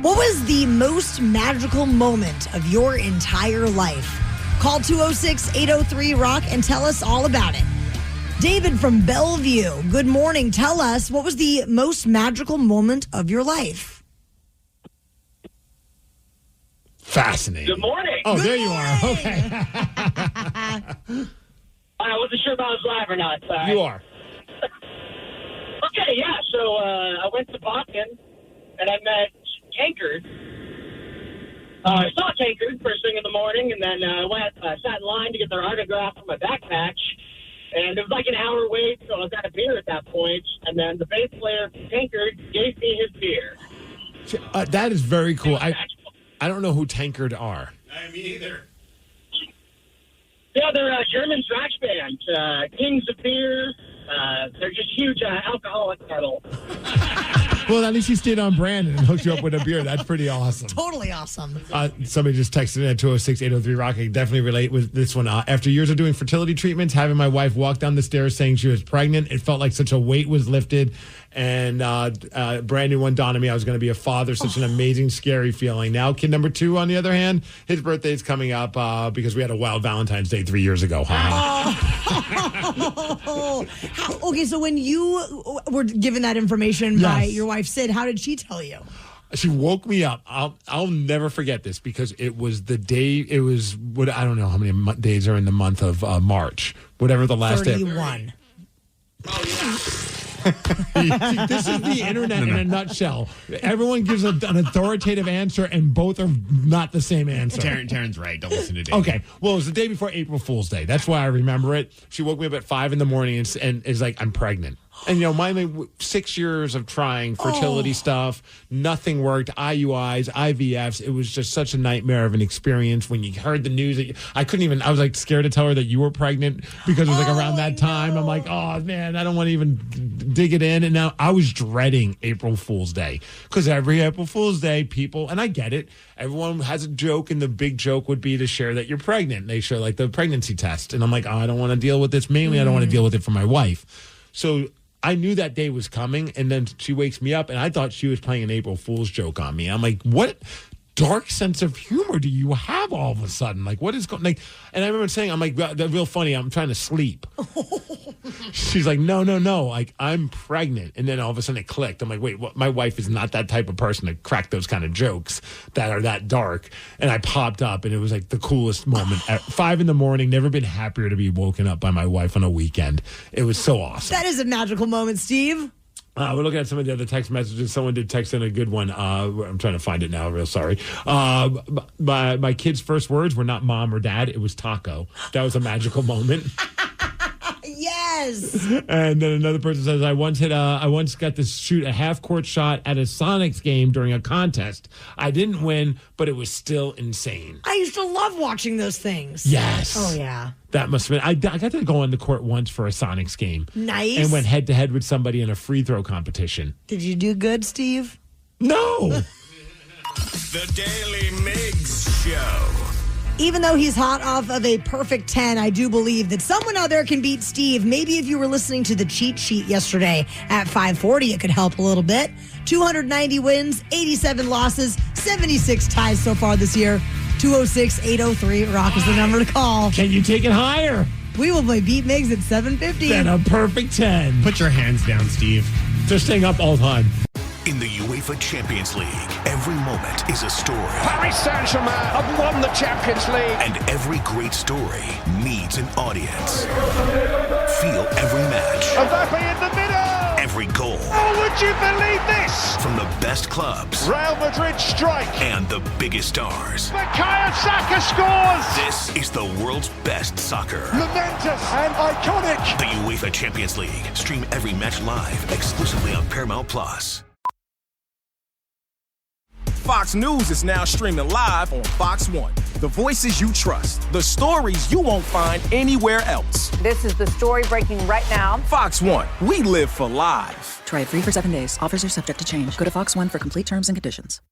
J: What was the most magical moment of your entire life? Call 206-803-ROCK and tell us all about it. David from Bellevue, good morning. Tell us, what was the most magical moment of your life?
K: Fascinating.
I: Good morning.
K: Oh, there you are. Okay.
I: I wasn't sure if I was live or not. Sorry.
K: You are.
I: Okay, yeah. So I went to Boston, and I met Tankard. I saw Tankard first thing in the morning, and then I sat in line to get their autograph for my backpatch. And it was like an hour wait, so I was at a beer at that point. And then the bass player, Tankard, gave me his beer.
K: That is very cool. I don't know who Tankard are.
M: Me either.
I: Yeah, they're a German thrash band, Kings of Beer. They're just huge alcoholic metal.
K: Well, at least he stayed on brand and hooked you up with a beer. That's pretty awesome.
J: Totally awesome.
K: Somebody just texted in at 206-803-ROCK. I can definitely relate with this one. After years of doing fertility treatments, having my wife walk down the stairs saying she was pregnant, it felt like such a weight was lifted. And brand new one dawned on me. I was going to be a father. Such an amazing, scary feeling. Now, kid number 2, on the other hand, his birthday is coming up because we had a wild Valentine's Day 3 years ago.
J: Okay, so when you were given that information by your wife, Sid, how did she tell you?
K: She woke me up. I'll never forget this because it was the day. It was what I don't know how many days are in the month of March. Whatever the last
J: 31.
K: day. This is the internet in a nutshell. Everyone gives an authoritative answer, and both are not the same answer.
M: Taryn's right. Don't listen to Dave.
K: Okay. Well, it was the day before April Fool's Day. That's why I remember it. She woke me up at 5 a.m. and is like, I'm pregnant. And, mine, 6 years of trying fertility stuff. Nothing worked. IUIs, IVFs. It was just such a nightmare of an experience when you heard the news. I was like scared to tell her that you were pregnant because it was like around that time. I'm like, oh, man, I don't want to even dig it in. And now I was dreading April Fool's Day because every April Fool's Day, people, and I get it, everyone has a joke, and the big joke would be to share that you're pregnant. They show like the pregnancy test. And I'm like, oh, I don't want to deal with this. Mainly, I don't want to deal with it for my wife. So I knew that day was coming, and then she wakes me up, and I thought she was playing an April Fool's joke on me. I'm like, what dark sense of humor do you have all of a sudden? Like, what is going like? And I remember saying, I'm like, that's real funny. I'm trying to sleep. She's like, no. Like, I'm pregnant. And then all of a sudden it clicked. I'm like, wait, what? My wife is not that type of person to crack those kind of jokes that are that dark. And I popped up, and it was like the coolest moment. At 5 a.m, never been happier to be woken up by my wife on a weekend. It was so awesome.
J: That is a magical moment, Steve.
K: We're looking at some of the other text messages. Someone did text in a good one. I'm trying to find it now. Real sorry. My kid's first words were not mom or dad. It was taco. That was a magical moment.
J: Yes.
K: And then another person says, I once got to shoot a half-court shot at a Sonics game during a contest. I didn't win, but it was still insane.
J: I used to love watching those things.
K: Yes.
J: Oh, yeah.
K: That must have been. I got to go on the court once for a Sonics game.
J: Nice.
K: And went head-to-head with somebody in a free throw competition.
J: Did you do good, Steve?
K: No.
H: The Daly Migs Show.
J: Even though he's hot off of a perfect 10, I do believe that someone out there can beat Steve. Maybe if you were listening to the cheat sheet yesterday at 5:40, it could help a little bit. 290 wins, 87 losses, 76 ties so far this year. 206-803-ROCK is the number to call.
K: Can you take it higher?
J: We will play Beat Migs at 7:50.
K: Then a perfect 10.
M: Put your hands down, Steve.
K: They're staying up all the time.
F: In the UEFA Champions League, every moment is a story.
P: Paris Saint-Germain have won the Champions League.
F: And every great story needs an audience. Feel every match.
P: Mbappe in the middle.
F: Every Every goal.
P: Oh, would you believe this?
F: From the best clubs.
P: Real Madrid strike.
F: And the biggest stars.
P: Bukayo Saka scores.
F: This is the world's best soccer.
P: Momentous and iconic.
F: The UEFA Champions League. Stream every match live exclusively on Paramount Plus.
C: Fox News is now streaming live on Fox One. The voices you trust, the stories you won't find anywhere else.
D: This is the story breaking right now.
C: Fox One, we live for live.
E: Try it free for 7 days. Offers are subject to change. Go to Fox One for complete terms and conditions.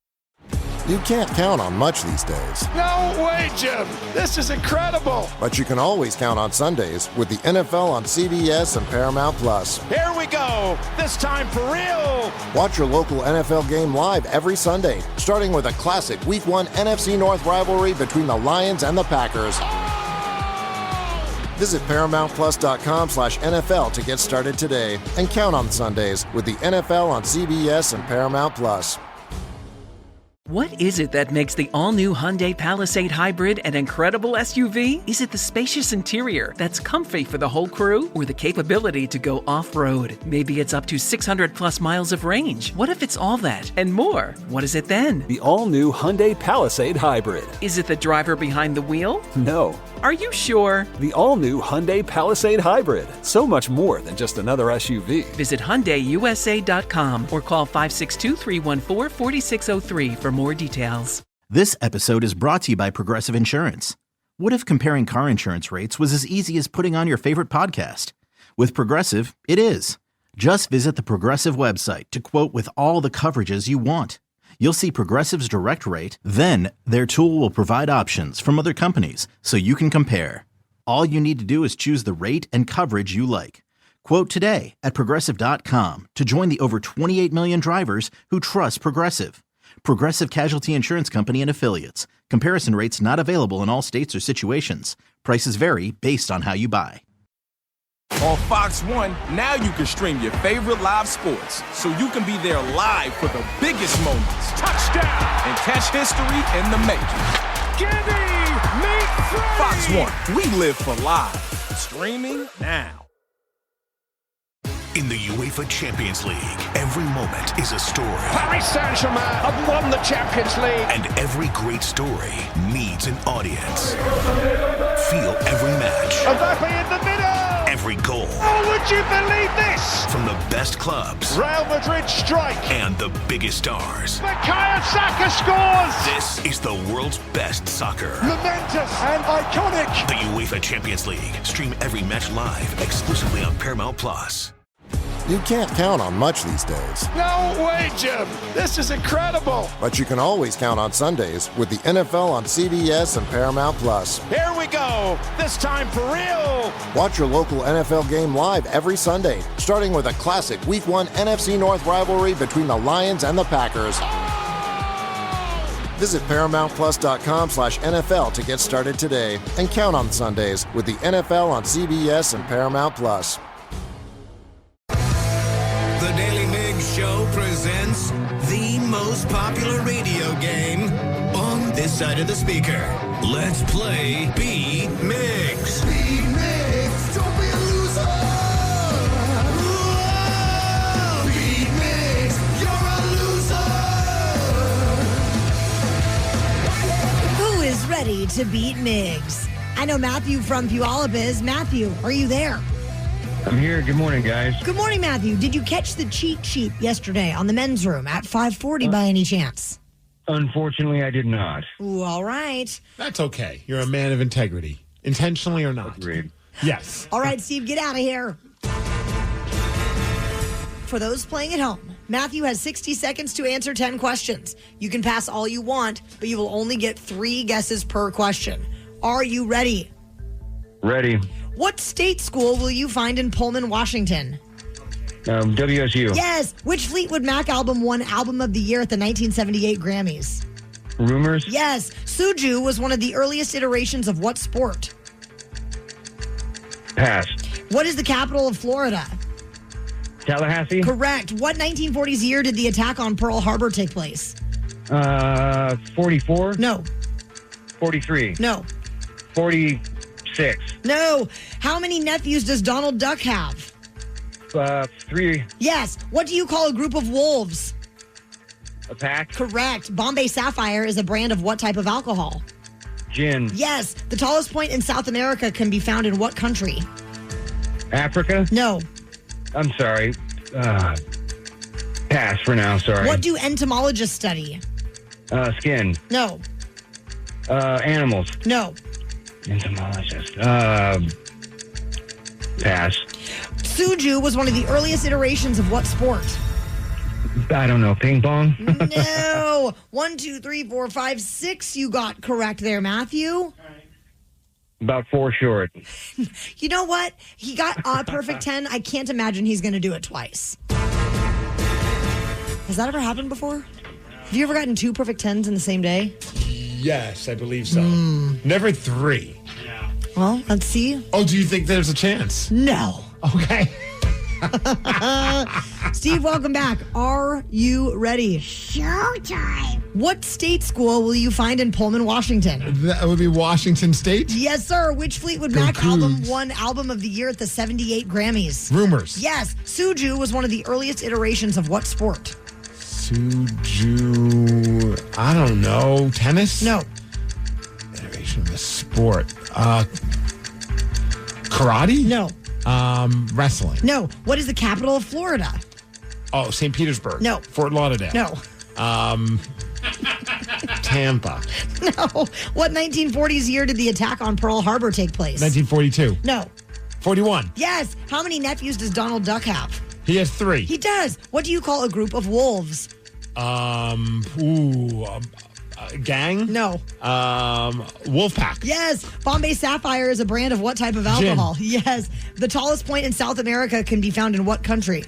A: You can't count on much these days.
P: No way, Jim. This is incredible.
A: But you can always count on Sundays with the NFL on CBS and Paramount Plus.
P: Here we go. This time for real.
A: Watch your local NFL game live every Sunday, starting with a classic Week 1 NFC North rivalry between the Lions and the Packers. Visit ParamountPlus.com/NFL to get started today and count on Sundays with the NFL on CBS and Paramount Plus.
L: What is it that makes the all-new Hyundai Palisade Hybrid an incredible SUV? Is it the spacious interior that's comfy for the whole crew? Or the capability to go off-road? Maybe it's up to 600-plus miles of range. What if it's all that and more? What is it then?
N: The all-new Hyundai Palisade Hybrid.
L: Is it the driver behind the wheel?
N: No.
L: Are you sure?
N: The all-new Hyundai Palisade Hybrid. So much more than just another SUV.
L: Visit HyundaiUSA.com or call 562-314-4603 for more details.
W: This episode is brought to you by Progressive Insurance. What if comparing car insurance rates was as easy as putting on your favorite podcast? With Progressive, it is. Just visit the Progressive website to quote with all the coverages you want. You'll see Progressive's direct rate, then their tool will provide options from other companies so you can compare. All you need to do is choose the rate and coverage you like. Quote today at Progressive.com to join the over 28 million drivers who trust Progressive. Progressive Casualty Insurance Company and Affiliates. Comparison rates not available in all states or situations. Prices vary based on how you buy.
C: On Fox One, now you can stream your favorite live sports, so you can be there live for the biggest moments.
P: Touchdown!
C: And catch history in the making.
P: Giddy! Meet three!
C: Fox One, we live for live. Streaming now.
F: In the UEFA Champions League, every moment is a story.
P: Paris Saint-Germain have won the Champions League.
F: And every great story needs an audience. Feel every match.
P: Mbappe in the middle.
F: Every goal.
P: Oh, would you believe this?
F: From the best clubs.
P: Real Madrid strike.
F: And the biggest stars.
P: Bukayo Saka scores.
F: This is the world's best soccer.
P: Momentous and iconic.
F: The UEFA Champions League. Stream every match live exclusively on Paramount Plus.
A: You can't count on much these days.
P: No way, Jim. This is incredible.
A: But you can always count on Sundays with the NFL on CBS and Paramount Plus.
P: Here we go. This time for real.
A: Watch your local NFL game live every Sunday, starting with a classic Week 1 NFC North rivalry between the Lions and the Packers. Visit ParamountPlus.com/NFL to get started today and count on Sundays with the NFL on CBS and Paramount Plus.
H: The Daly Migs Show presents the most popular radio game on this side of the speaker. Let's play Beat Migs. Beat Migs, don't be a loser. Whoa. Beat Migs, you're a loser.
J: Who is ready to beat Migs? I know Matthew from Puyallup is. Matthew, are you there?
X: I'm here. Good morning, guys.
J: Good morning, Matthew. Did you catch the cheat sheet yesterday on the men's room at 5:40 by any chance?
X: Unfortunately, I did not.
J: Ooh, all right.
K: That's okay. You're a man of integrity, intentionally or not.
X: Agreed.
K: Yes.
J: All right, Steve, get out of here. For those playing at home, Matthew has 60 seconds to answer 10 questions. You can pass all you want, but you will only get 3 guesses per question. Are you ready?
X: Ready.
J: What state school will you find in Pullman, Washington?
X: WSU.
J: Yes. Which Fleetwood Mac album won Album of the Year at the 1978 Grammys?
X: Rumors.
J: Yes. Suju was one of the earliest iterations of what sport?
X: Pass.
J: What is the capital of Florida?
X: Tallahassee.
J: Correct. What 1940s year did the attack on Pearl Harbor take place?
X: 44?
J: No.
X: 43?
J: No.
X: 46?
J: No. How many nephews does Donald Duck have?
X: 3.
J: Yes. What do you call a group of wolves?
X: A pack.
J: Correct. Bombay Sapphire is a brand of what type of alcohol?
X: Gin.
J: Yes. The tallest point in South America can be found in what country?
X: Africa?
J: No.
X: I'm sorry. Pass for now, sorry.
J: What do entomologists study?
X: Skin.
J: No.
X: Animals.
J: No.
X: Entomologist. Pass.
J: Suju was one of the earliest iterations of what sport?
X: I don't know. Ping pong?
J: No. 1, 2, 3, 4, 5, 6 you got correct there, Matthew.
X: About 4 short.
J: You know what? He got a perfect 10. I can't imagine he's going to do it twice. Has that ever happened before? Have you ever gotten 2 perfect 10s in the same day?
K: Yes, I believe so. Never 3.
J: Well, let's see.
K: Oh, do you think there's a chance?
J: No.
K: Okay.
J: Steve, welcome back. Are you ready?
U: Showtime.
J: What state school will you find in Pullman, Washington?
K: That would be Washington State?
J: Yes, sir. Which Fleetwood
K: Go
J: Mac album
K: Cougs.
J: won Album of the Year at the 78 Grammys?
K: Rumors.
J: Yes. Suju was one of the earliest iterations of what sport?
K: Suju. I don't know. Tennis?
J: No.
K: Iteration of a sport. Karate?
J: No.
K: Wrestling.
J: No. What is the capital of Florida?
K: Oh, St. Petersburg.
J: No.
K: Fort Lauderdale.
J: No.
K: Tampa.
J: No. What 1940s year did the attack on Pearl Harbor take place?
K: 1942.
J: No.
K: 41.
J: Yes. How many nephews does Donald Duck have?
K: He has 3.
J: He does. What do you call a group of wolves?
K: Gang?
J: No.
K: Wolfpack.
J: Yes. Bombay Sapphire is a brand of what type of alcohol?
K: Gin.
J: Yes. The tallest point in South America can be found in what country?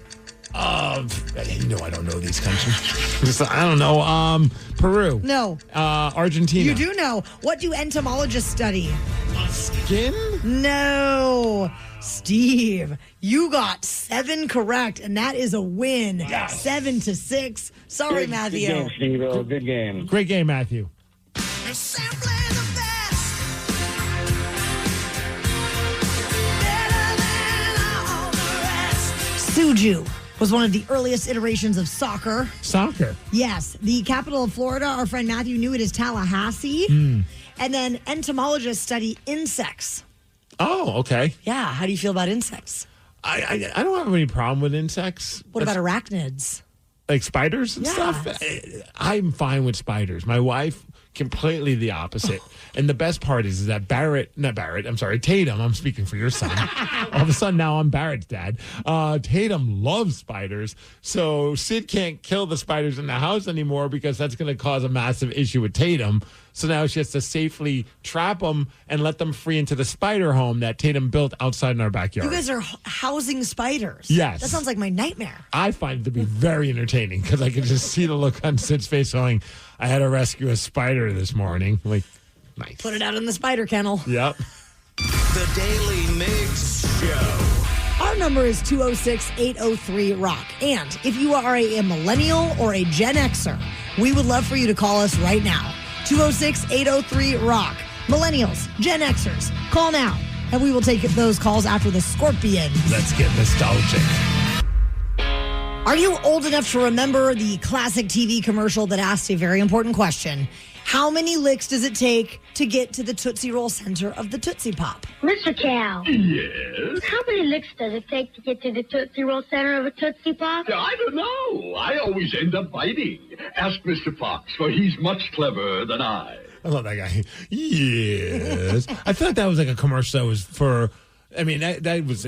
K: I don't know these countries. I don't know. Peru.
J: No.
K: Argentina.
J: You do know. What do entomologists study?
K: Skin?
J: No. Steve, you got 7 correct, and that is a win.
K: Yes.
J: 7-6. Sorry, Matthew.
X: Good game, Steve-O. Good game.
K: Great game, Matthew.
J: Suju was one of the earliest iterations of soccer.
K: Soccer.
J: Yes. The capital of Florida, our friend Matthew knew it is Tallahassee. And then entomologists study insects.
K: Oh, okay.
J: Yeah. How do you feel about insects?
K: I don't have any problem with insects.
J: What about arachnids?
K: Like spiders and stuff? I'm fine with spiders. My wife, completely the opposite. And the best part is that Tatum, I'm speaking for your son. All of a sudden now I'm Barrett's dad. Tatum loves spiders. So Sid can't kill the spiders in the house anymore because that's going to cause a massive issue with Tatum. So now she has to safely trap them and let them free into the spider home that Tatum built outside in our backyard.
J: You guys are housing spiders.
K: Yes.
J: That sounds like my nightmare.
K: I find it to be very entertaining because I can just see the look on Sid's face going, I had to rescue a spider this morning. I'm like, nice.
J: Put it out in the spider kennel.
K: Yep.
H: The Daly Migs Show.
J: Our number is 206-803-ROCK. And if you are a millennial or a Gen Xer, we would love for you to call us right now. 206-803-ROCK. Millennials, Gen Xers, call now. And we will take those calls after the Scorpions.
K: Let's get nostalgic.
J: Are you old enough to remember the classic TV commercial that asked a very important question? How many licks does it take to get to the Tootsie Roll center of the Tootsie Pop?
U: Mr. Cow.
Q: Yes?
U: How many licks does it take to get to the Tootsie Roll center of a Tootsie Pop?
Q: I don't know. I always end up biting. Ask Mr. Fox, for he's much cleverer than I.
K: I love that guy. Yes. I feel like that was like a commercial that was for, I mean, that was,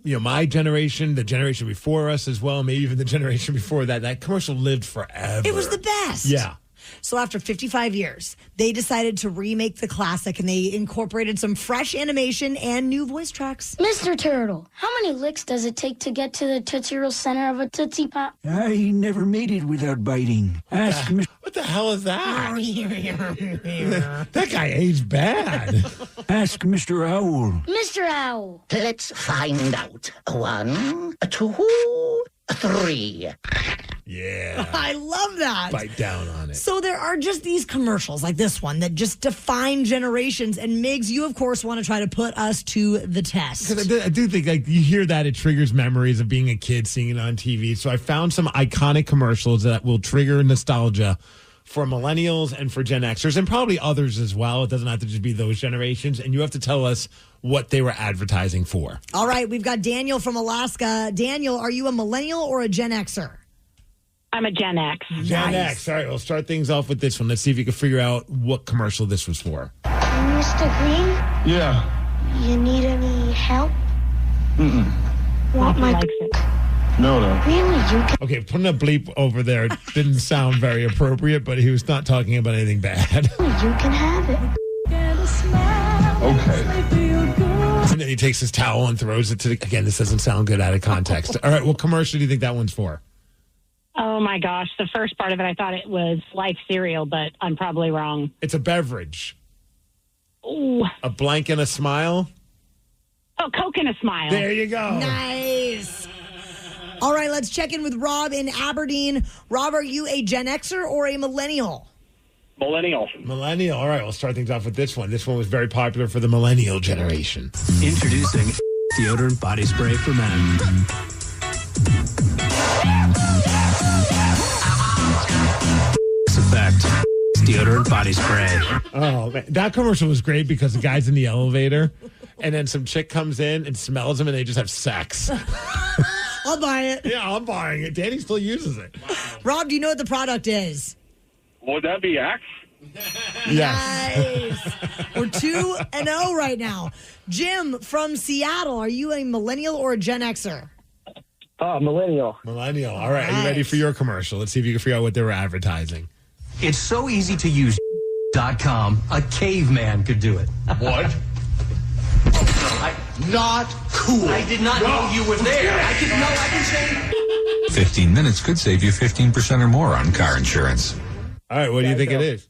K: my generation, the generation before us as well, maybe even the generation before that. That commercial lived forever.
J: It was the best.
K: Yeah.
J: So after 55 years, they decided to remake the classic and they incorporated some fresh animation and new voice tracks.
U: Mr. Turtle, how many licks does it take to get to the Tootsie Roll center of a Tootsie Pop?
R: I never made it without biting. Ask Mr.
K: What the hell is that? That guy aged bad.
R: Ask Mr. Owl.
U: Mr. Owl.
S: Let's find out. 1, 2, 3.
K: Yeah.
J: I love that.
K: Bite down on it.
J: So there are just these commercials like this one that just define generations. And Migs, you, of course, want to try to put us to the test.
K: Because I do think, like, you hear that, it triggers memories of being a kid seeing it on TV. So I found some iconic commercials that will trigger nostalgia for millennials and for Gen Xers and probably others as well. It doesn't have to just be those generations. And you have to tell us what they were advertising for.
J: All right, we've got Daniel from Alaska. Daniel, are you a millennial or a Gen Xer?
G: I'm a Gen X.
K: Gen X. All right, we'll start things off with this one. Let's see if you can figure out what commercial this was for.
U: Mr. Green,
Q: Yeah.
U: you need any help?
Q: Mm-mm.
U: Want my...
Q: No.
U: Really, you can...
K: Okay, putting a bleep over there didn't sound very appropriate, but he was not talking about anything bad.
U: You can have it.
Q: Okay.
K: And then he takes his towel and throws it to the... Again, this doesn't sound good out of context. All right, what commercial do you think that one's for?
G: Oh, my gosh. The first part of it, I thought it was Life cereal, but I'm probably wrong.
K: It's a beverage.
G: Ooh.
K: A blank and a smile?
G: Oh, Coke and a smile.
K: There you go.
J: Nice. All right, let's check in with Rob in Aberdeen. Rob, are you a Gen Xer or a millennial?
O: Millennial.
K: Millennial. All right, we'll start things off with this one. This one was very popular for the millennial generation.
S: Introducing deodorant body spray for men. Effect. Deodorant body spray.
K: Oh, man. That commercial was great because the guy's in the elevator and then some chick comes in and smells him and they just have sex.
J: I'll buy it.
K: Yeah, I'm buying it. Danny still uses it.
J: Rob, do you know what the product is?
O: Would that be Axe?
K: Yes.
J: Nice. We're 2-0 right now. Jim from Seattle, are you a millennial or a Gen Xer?
O: Millennial.
K: Millennial. All right, are you ready for your commercial? Let's see if you can figure out what they were advertising.
S: It's so easy to use .com. A caveman could do it.
Q: What?
S: Not cool. I did not know you were there. I can say
T: 15 minutes could save you 15% or more on car insurance.
K: All right, what do you think it is?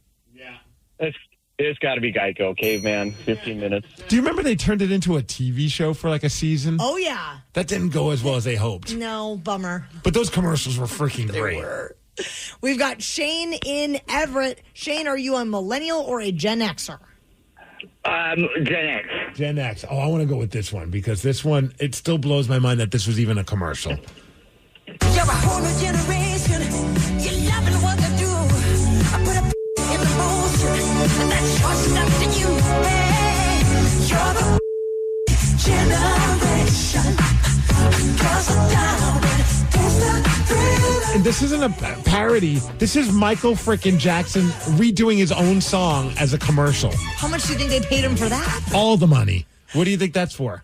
O: It's got to be Geico, Caveman, 15 minutes.
K: Do you remember they turned it into a TV show for like a season?
J: Oh, yeah.
K: That didn't go as well as they hoped.
J: No, bummer.
K: But those commercials were freaking great.
J: We've got Shane in Everett. Shane, are you a millennial or a Gen Xer?
O: Gen X.
K: Gen X. Oh, I want to go with this one because this one, it still blows my mind that this was even a commercial.
Y: You're a whole new generation. You're loving what I do. I put a in the motion, and that choice is up to you. Hey, you're the generation. Girls are down and taste the thrill.
K: And this isn't a parody. This is Michael frickin' Jackson redoing his own song as a commercial.
J: How much do you think they paid him for that?
K: All the money. What do you think that's for?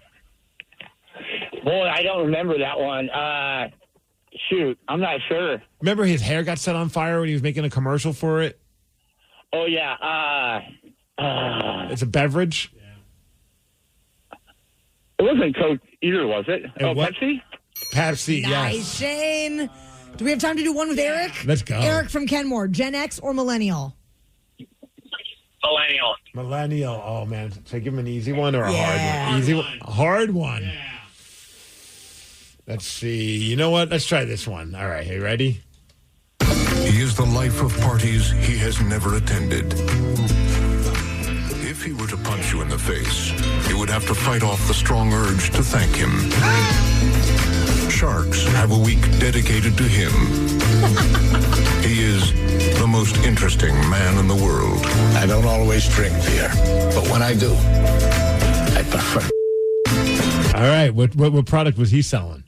O: Boy, I don't remember that one. Shoot, I'm not sure.
K: Remember his hair got set on fire when he was making a commercial for it?
O: Oh, yeah.
K: It's a beverage?
O: It wasn't Coke either, was it?
K: What?
O: Pepsi?
K: Pepsi,
J: Nice,
K: yes.
J: Shane. Do we have time to do one with Eric?
K: Let's go.
J: Eric from Kenmore, Gen X or millennial?
O: Millennial.
K: Millennial. Oh, man. Should I give him an easy one or a hard one? Easy one. A hard one. Yeah. Let's see. You know what? Let's try this one. All right. Hey, ready?
F: He is the life of parties he has never attended. If he were to punch you in the face, you would have to fight off the strong urge to thank him. Sharks have a week dedicated to him. He is the most interesting man in the world.
Z: I don't always drink beer, but when I do, I prefer.
K: All right. What product was he selling?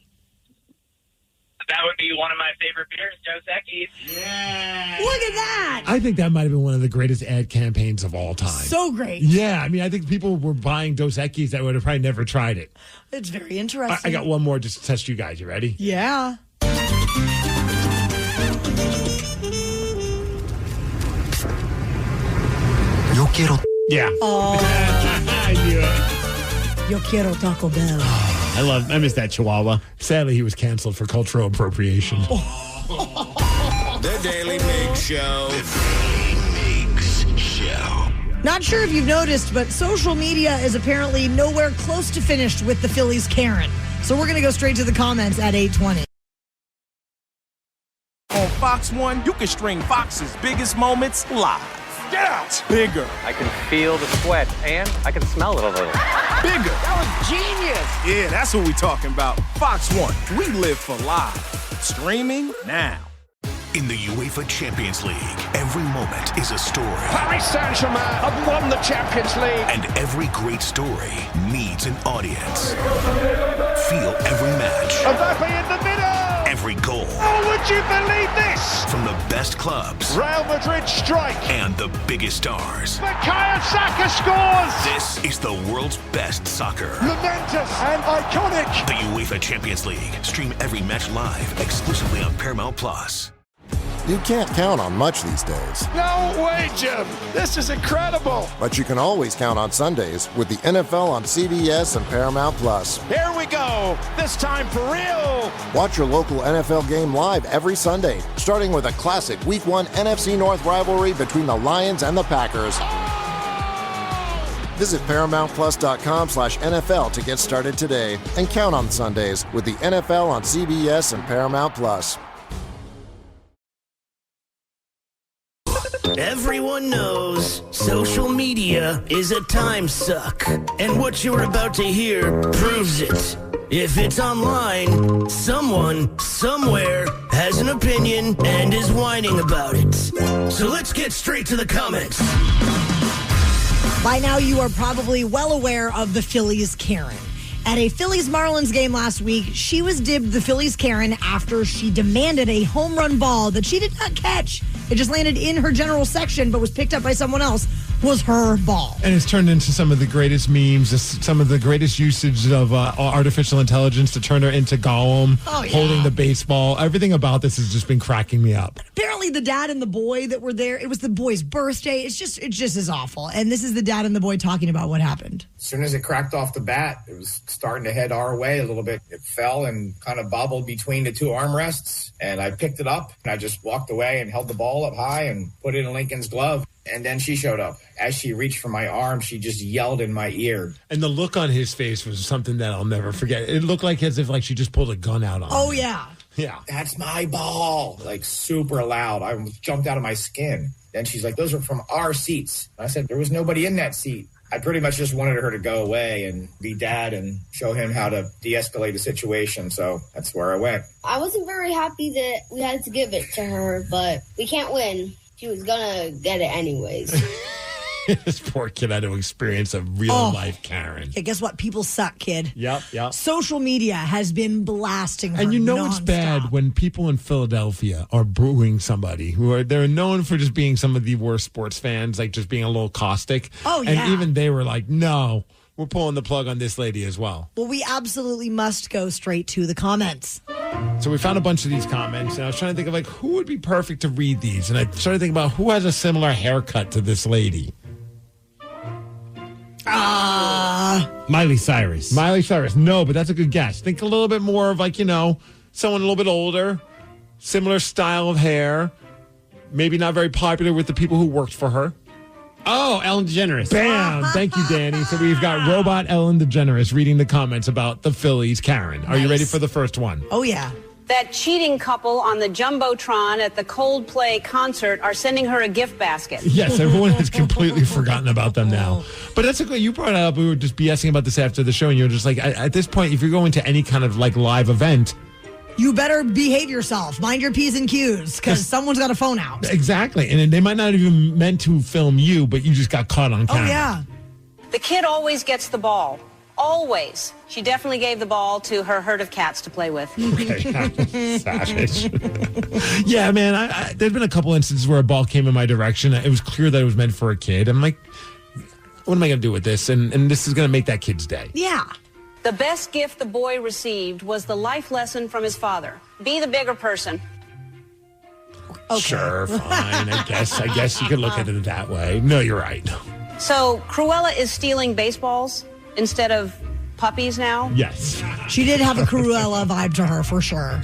O: That would be one of my favorite beers, Dos Equis.
J: Yeah. Look at that.
K: I think that might have been one of the greatest ad campaigns of all time.
J: So great.
K: Yeah. I mean, I think people were buying Dos Equis that would have probably never tried it.
J: It's very interesting.
K: I got one more just to test you guys. You ready?
J: Yeah.
T: Yo quiero.
K: Yeah.
J: Oh.
K: I knew it.
J: Yo quiero Taco Bell.
M: I miss that Chihuahua.
K: Sadly, he was canceled for cultural appropriation.
H: The Daily Migs Show.
F: The Daily Migs Show.
J: Not sure if you've noticed, but social media is apparently nowhere close to finished with the Phillies' Karen. So we're going to go straight to the comments at 8:20.
C: Fox One, you can stream Fox's biggest moments live.
P: Get out!
C: Bigger.
B: I can feel the sweat, and I can smell it a little.
C: Bigger.
S: That was genius.
C: Yeah, that's what we're talking about. Fox One, we live for live. Streaming now.
D: In the UEFA Champions League, every moment is a story.
P: Paris Saint-Germain have won the Champions League.
D: And every great story needs an audience. Feel every match.
P: Mbappe in the middle.
D: Every goal.
P: Oh, would you believe this?
D: From the best clubs.
P: Real Madrid strike.
D: And the biggest stars.
P: Bukayo Saka scores.
D: This is the world's best soccer.
P: Momentous and iconic.
D: The UEFA Champions League. Stream every match live, exclusively on Paramount Plus.
A: You can't count on much these days.
P: No way, Jim. This is incredible.
A: But you can always count on Sundays with the NFL on CBS and Paramount Plus.
P: Here we go. This time for real.
A: Watch your local NFL game live every Sunday, starting with a classic Week 1 NFC North rivalry between the Lions and the Packers. Visit ParamountPlus.com/NFL to get started today and count on Sundays with the NFL on CBS and Paramount Plus.
H: Everyone knows social media is a time suck, and what you're about to hear proves it. If it's online, someone, somewhere, has an opinion and is whining about it. So let's get straight to the comments.
J: By now, you are probably well aware of the Phillies Karen. At a Phillies-Marlins game last week, she was dubbed the Phillies Karen after she demanded a home run ball that she did not catch. It just landed in her general section, but was picked up by someone else, was her ball.
K: And it's turned into some of the greatest memes, some of the greatest usage of artificial intelligence to turn her into Gollum, holding the baseball. Everything about this has just been cracking me up.
J: Apparently the dad and the boy that were there, it was the boy's birthday. It just is awful. And this is the dad and the boy talking about what happened.
E: As soon as it cracked off the bat, it was starting to head our way a little bit. It fell and kind of bobbled between the two armrests, and I picked it up, and I just walked away and held the ball up high and put it in Lincoln's glove. And then she showed up. As she reached for my arm, she just yelled in my ear.
K: And the look on his face was something that I'll never forget. It looked like as if she just pulled a gun out on him.
J: Oh, yeah.
K: Yeah.
E: That's my ball. Like super loud. I jumped out of my skin. Then she's like, those are from our seats. I said, there was nobody in that seat. I pretty much just wanted her to go away and be dad and show him how to de-escalate the situation. So that's where I went.
U: I wasn't very happy that we had to give it to her, but we can't win. She was gonna get it anyways.
K: This poor kid had to experience a real-life Karen.
J: Okay, guess what? People suck, kid.
K: Yep.
J: Social media has been blasting her.
K: And you know
J: nonstop.
K: it's bad when people in Philadelphia are booing somebody they're known for just being some of the worst sports fans, like just being a little caustic.
J: Oh, yeah.
K: And even they were like, no, we're pulling the plug on this lady as well.
J: Well, we absolutely must go straight to the comments.
K: So we found a bunch of these comments, and I was trying to think of who would be perfect to read these. And I started thinking about who has a similar haircut to this lady.
M: Miley Cyrus.
K: Miley Cyrus. No, but that's a good guess. Think a little bit more of someone a little bit older, similar style of hair, maybe not very popular with the people who worked for her.
M: Oh, Ellen DeGeneres.
K: Bam! Thank you, Danny. So we've got Robot Ellen DeGeneres reading the comments about the Phillies Karen. Are you ready for the first one?
J: Oh, yeah.
I: That cheating couple on the Jumbotron at the Coldplay concert are sending her a gift basket.
K: Yes, everyone has completely forgotten about them now. But that's okay. You brought it up. We were just BSing about this after the show, and you were just like, at this point, if you're going to any kind of live event,
J: you better behave yourself. Mind your P's and Q's, because someone's got a phone out.
K: Exactly. And they might not even meant to film you, but you just got caught on camera.
J: Oh, yeah.
I: The kid always gets the ball. Always. She definitely gave the ball to her herd of cats to play with.
K: Okay. Savage. Yeah, man. There's been a couple instances where a ball came in my direction. It was clear that it was meant for a kid. I'm like, what am I going to do with this? And this is going to make that kid's day.
J: Yeah.
I: The best gift the boy received was the life lesson from his father. Be the bigger person.
J: Okay.
K: Sure, fine. I guess you could look at it that way. No, you're right.
I: So Cruella is stealing baseballs instead of puppies now?
K: Yes.
J: She did have a Cruella vibe to her, for sure.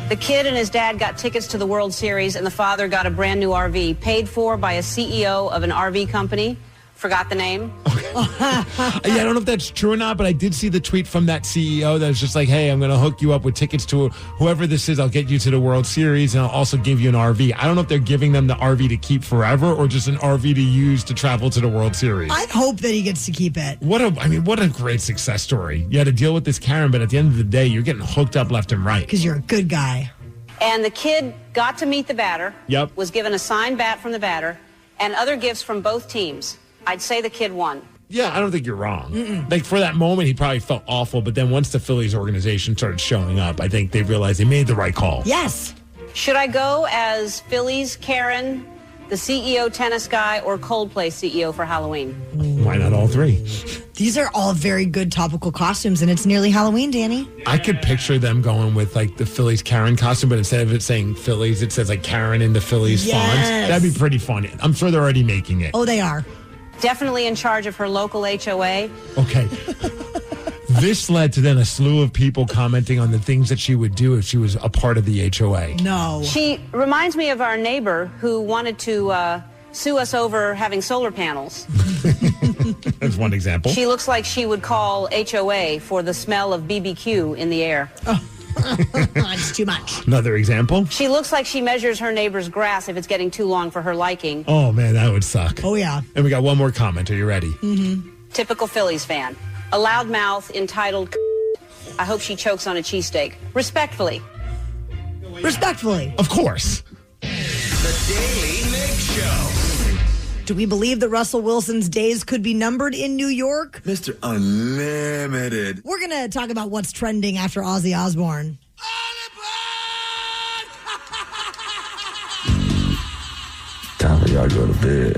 I: The kid and his dad got tickets to the World Series, and the father got a brand new RV, paid for by a CEO of an RV company. Forgot the name.
K: I don't know if that's true or not, but I did see the tweet from that CEO that was just like, hey, I'm going to hook you up with tickets to whoever this is. I'll get you to the World Series, and I'll also give you an RV. I don't know if they're giving them the RV to keep forever or just an RV to use to travel to the World Series.
J: I'd hope that he gets to keep it.
K: What a great success story. You had to deal with this Karen, but at the end of the day, you're getting hooked up left and right.
J: Because you're a good guy.
I: And the kid got to meet the batter.
K: Yep.
I: Was given a signed bat from the batter and other gifts from both teams. I'd say the kid won.
K: Yeah, I don't think you're wrong. Like, for that moment, he probably felt awful, but then once the Phillies organization started showing up, I think they realized they made the right call.
J: Yes.
I: Should I go as Phillies Karen, the CEO tennis guy, or Coldplay CEO for Halloween?
K: Why not all three?
J: These are all very good topical costumes, and it's nearly Halloween, Danny.
K: I could picture them going with, like, the Phillies Karen costume, but instead of it saying Phillies, it says, like, Karen in the Phillies font. That'd be pretty funny. I'm sure they're already making it.
J: Oh, they are.
I: Definitely in charge of her local HOA.
K: Okay. This led to then a slew of people commenting on the things that she would do if she was a part of the HOA.
J: No.
I: She reminds me of our neighbor who wanted to sue us over having solar panels.
K: That's one example.
I: She looks like she would call HOA for the smell of BBQ in the air.
J: Oh. It's too much.
K: Another example.
I: She looks like she measures her neighbor's grass if it's getting too long for her liking.
K: Oh, man, that would suck.
J: Oh, yeah.
K: And we got one more comment. Are you ready?
J: Mm-hmm.
I: Typical Phillies fan. A loudmouth entitled, I hope she chokes on a cheesesteak. Respectfully.
J: Respectfully.
K: Of course.
H: The Daily Migs Show.
J: Do we believe that Russell Wilson's days could be numbered in New York?
L: Mr. Unlimited.
J: We're going to talk about what's trending after Ozzy Osbourne.
L: Time for y'all to go to bed.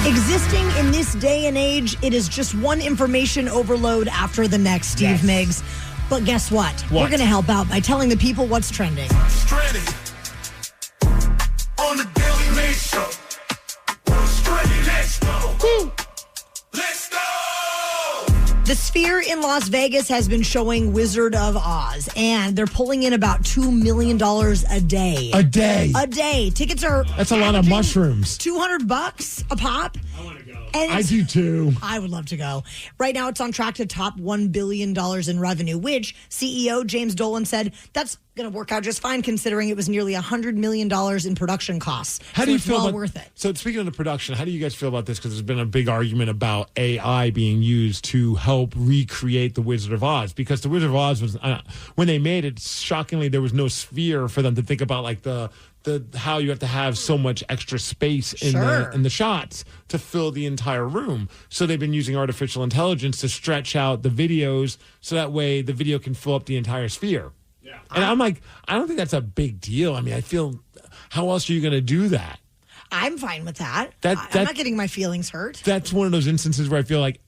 J: Existing in this day and age, it is just one information overload after the next, Steve Migs. But guess what? We're going to help out by telling the people what's trending.
N: Trending on the Daily Migs Show. What's trending? Let's go. Let's go.
J: The Sphere in Las Vegas has been showing Wizard of Oz, and they're pulling in about $2 million a day.
K: A day?
J: A day. Tickets are...
K: That's a lot of mushrooms.
J: $200 a pop.
K: I want to go.
J: And
K: I do too.
J: I would love to go. Right now, it's on track to top $1 billion in revenue, which CEO James Dolan said that's going to work out just fine considering it was nearly $100 million in production costs.
K: How do you feel
J: well
K: about,
J: worth it?
K: So speaking of the production, how do you guys feel about this? Because there's been a big argument about AI being used to help recreate the Wizard of Oz. Because the Wizard of Oz was, when they made it, shockingly, there was no sphere for them to think about, like the how you have to have so much extra space in the shots to fill the entire room. So they've been using artificial intelligence to stretch out the videos so that way the video can fill up the entire sphere. Yeah. And I'm like, I don't think that's a big deal. I mean, I feel, how else are you going to do that?
J: I'm fine with that. I'm not getting my feelings hurt.
K: That's one of those instances where I feel like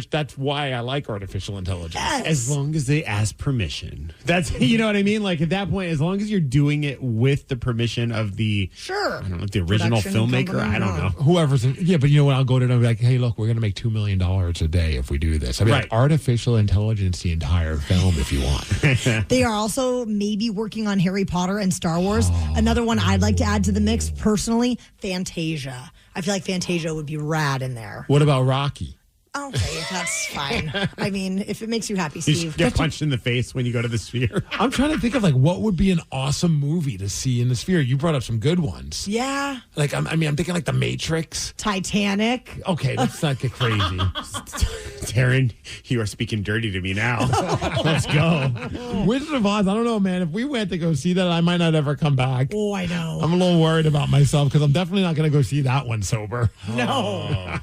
K: that's why I like artificial intelligence.
J: Yes.
M: As long as they ask permission. That's, you know what I mean? Like at that point, as long as you're doing it with the permission of the,
J: sure,
M: I don't know, the original filmmaker. I don't know.
K: Whoever's, but you know what? I'll go to them and be like, hey, look, we're going to make $2 million a day if we do this. I mean, like, artificial intelligence, the entire film if you want.
J: They are also maybe working on Harry Potter and Star Wars. Another one I'd like to add to the mix personally, Fantasia. I feel like Fantasia would be rad in there.
K: What about Rocky?
J: Okay, that's fine. I mean, if it makes you happy, Steve.
M: You get punched in the face when you go to the Sphere.
K: I'm trying to think of, like, what would be an awesome movie to see in the Sphere. You brought up some good ones.
J: Yeah.
K: Like, I'm thinking like The Matrix.
J: Titanic.
K: Okay, let's not get crazy.
M: Taryn, you are speaking dirty to me now. Let's go.
K: Wizard of Oz, I don't know, man. If we went to go see that, I might not ever come back.
J: Oh, I know.
K: I'm a little worried about myself because I'm definitely not going to go see that one sober.
J: No.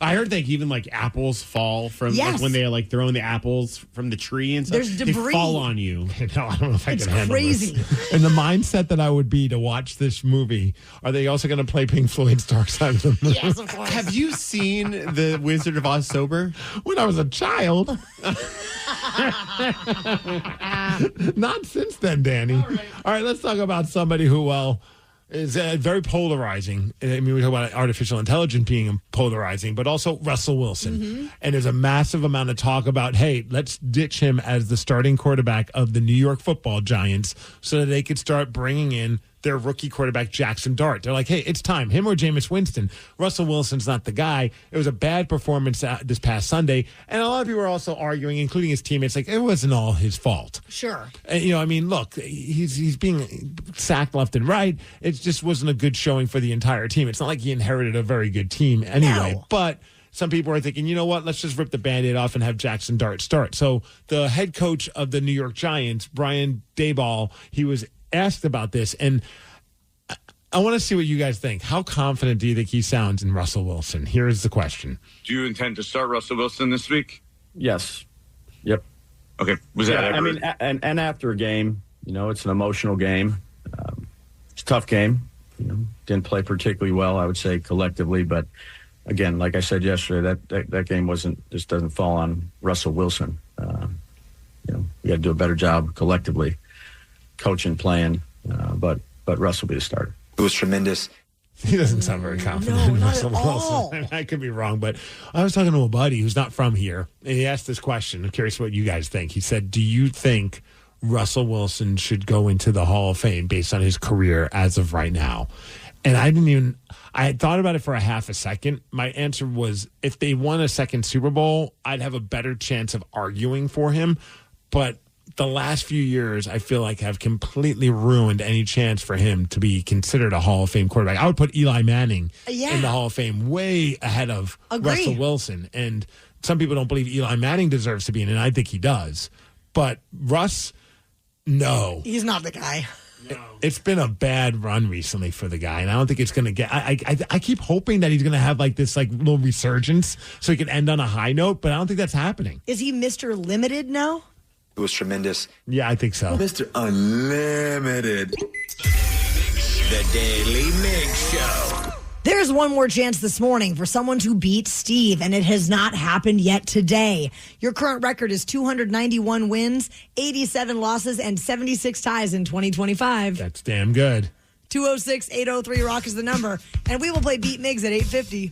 M: I heard they even, like, apples fall from, like, when they're, like, throwing the apples from the tree and stuff.
J: There's debris.
M: They fall on you.
K: No, I don't know if I can handle
J: crazy.
K: this. And the mindset that I would be to watch this movie, are they also going to play Pink Floyd's Dark Side of the Moon?
J: Yes, of course.
M: Have you seen The Wizard of Oz sober?
K: When I was a child. Not since then, Danny. All right, let's talk about somebody who, well, is very polarizing. I mean, we talk about artificial intelligence being polarizing, but also Russell Wilson. Mm-hmm. And there's a massive amount of talk about, hey, let's ditch him as the starting quarterback of the New York Football Giants so that they could start bringing in their rookie quarterback, Jackson Dart. They're like, hey, it's time. Him or Jameis Winston. Russell Wilson's not the guy. It was a bad performance this past Sunday. And a lot of people are also arguing, including his teammates, like it wasn't all his fault.
J: Sure.
K: And, look, he's being sacked left and right. It just wasn't a good showing for the entire team. It's not like he inherited a very good team anyway.
J: No.
K: But some people are thinking, you know what, let's just rip the Band-Aid off and have Jackson Dart start. So the head coach of the New York Giants, Brian Daboll, he was asked about this, and I want to see what you guys think. How confident do you think he sounds in Russell Wilson? Here's the question.
G: Do you intend to start Russell Wilson this week?
Q: Yes. Yep.
G: Okay. Was that ever?
Q: I mean, and after a game, it's an emotional game. It's a tough game. Didn't play particularly well, I would say, collectively, but again, like I said yesterday, that game just doesn't fall on Russell Wilson. We got to do a better job collectively, coaching, playing, but Russ will be the starter.
T: It was tremendous.
K: He doesn't sound very confident in Russell Wilson. I could be wrong, but I was talking to a buddy who's not from here, and he asked this question. I'm curious what you guys think. He said, do you think Russell Wilson should go into the Hall of Fame based on his career as of right now? And I had thought about it for a half a second. My answer was, if they won a second Super Bowl, I'd have a better chance of arguing for him. But the last few years, I feel like have completely ruined any chance for him to be considered a Hall of Fame quarterback. I would put Eli Manning in the Hall of Fame way ahead of Russell Wilson. And some people don't believe Eli Manning deserves to be in it, and I think he does. But Russ, no.
J: He's not the guy.
K: No. It's been a bad run recently for the guy, and I don't think it's going to get. I keep hoping that he's going to have this little resurgence so he can end on a high note, but I don't think that's happening.
J: Is he Mr. Limited now?
T: It was tremendous.
K: Yeah, I think so.
L: Mr. Unlimited.
H: The Daily Migs Show.
J: There's one more chance this morning for someone to beat Steve, and it has not happened yet today. Your current record is 291 wins, 87 losses, and 76 ties in 2025.
K: That's damn good.
J: 206-803-ROCK is the number, and we will play Beat Migs at 8:50.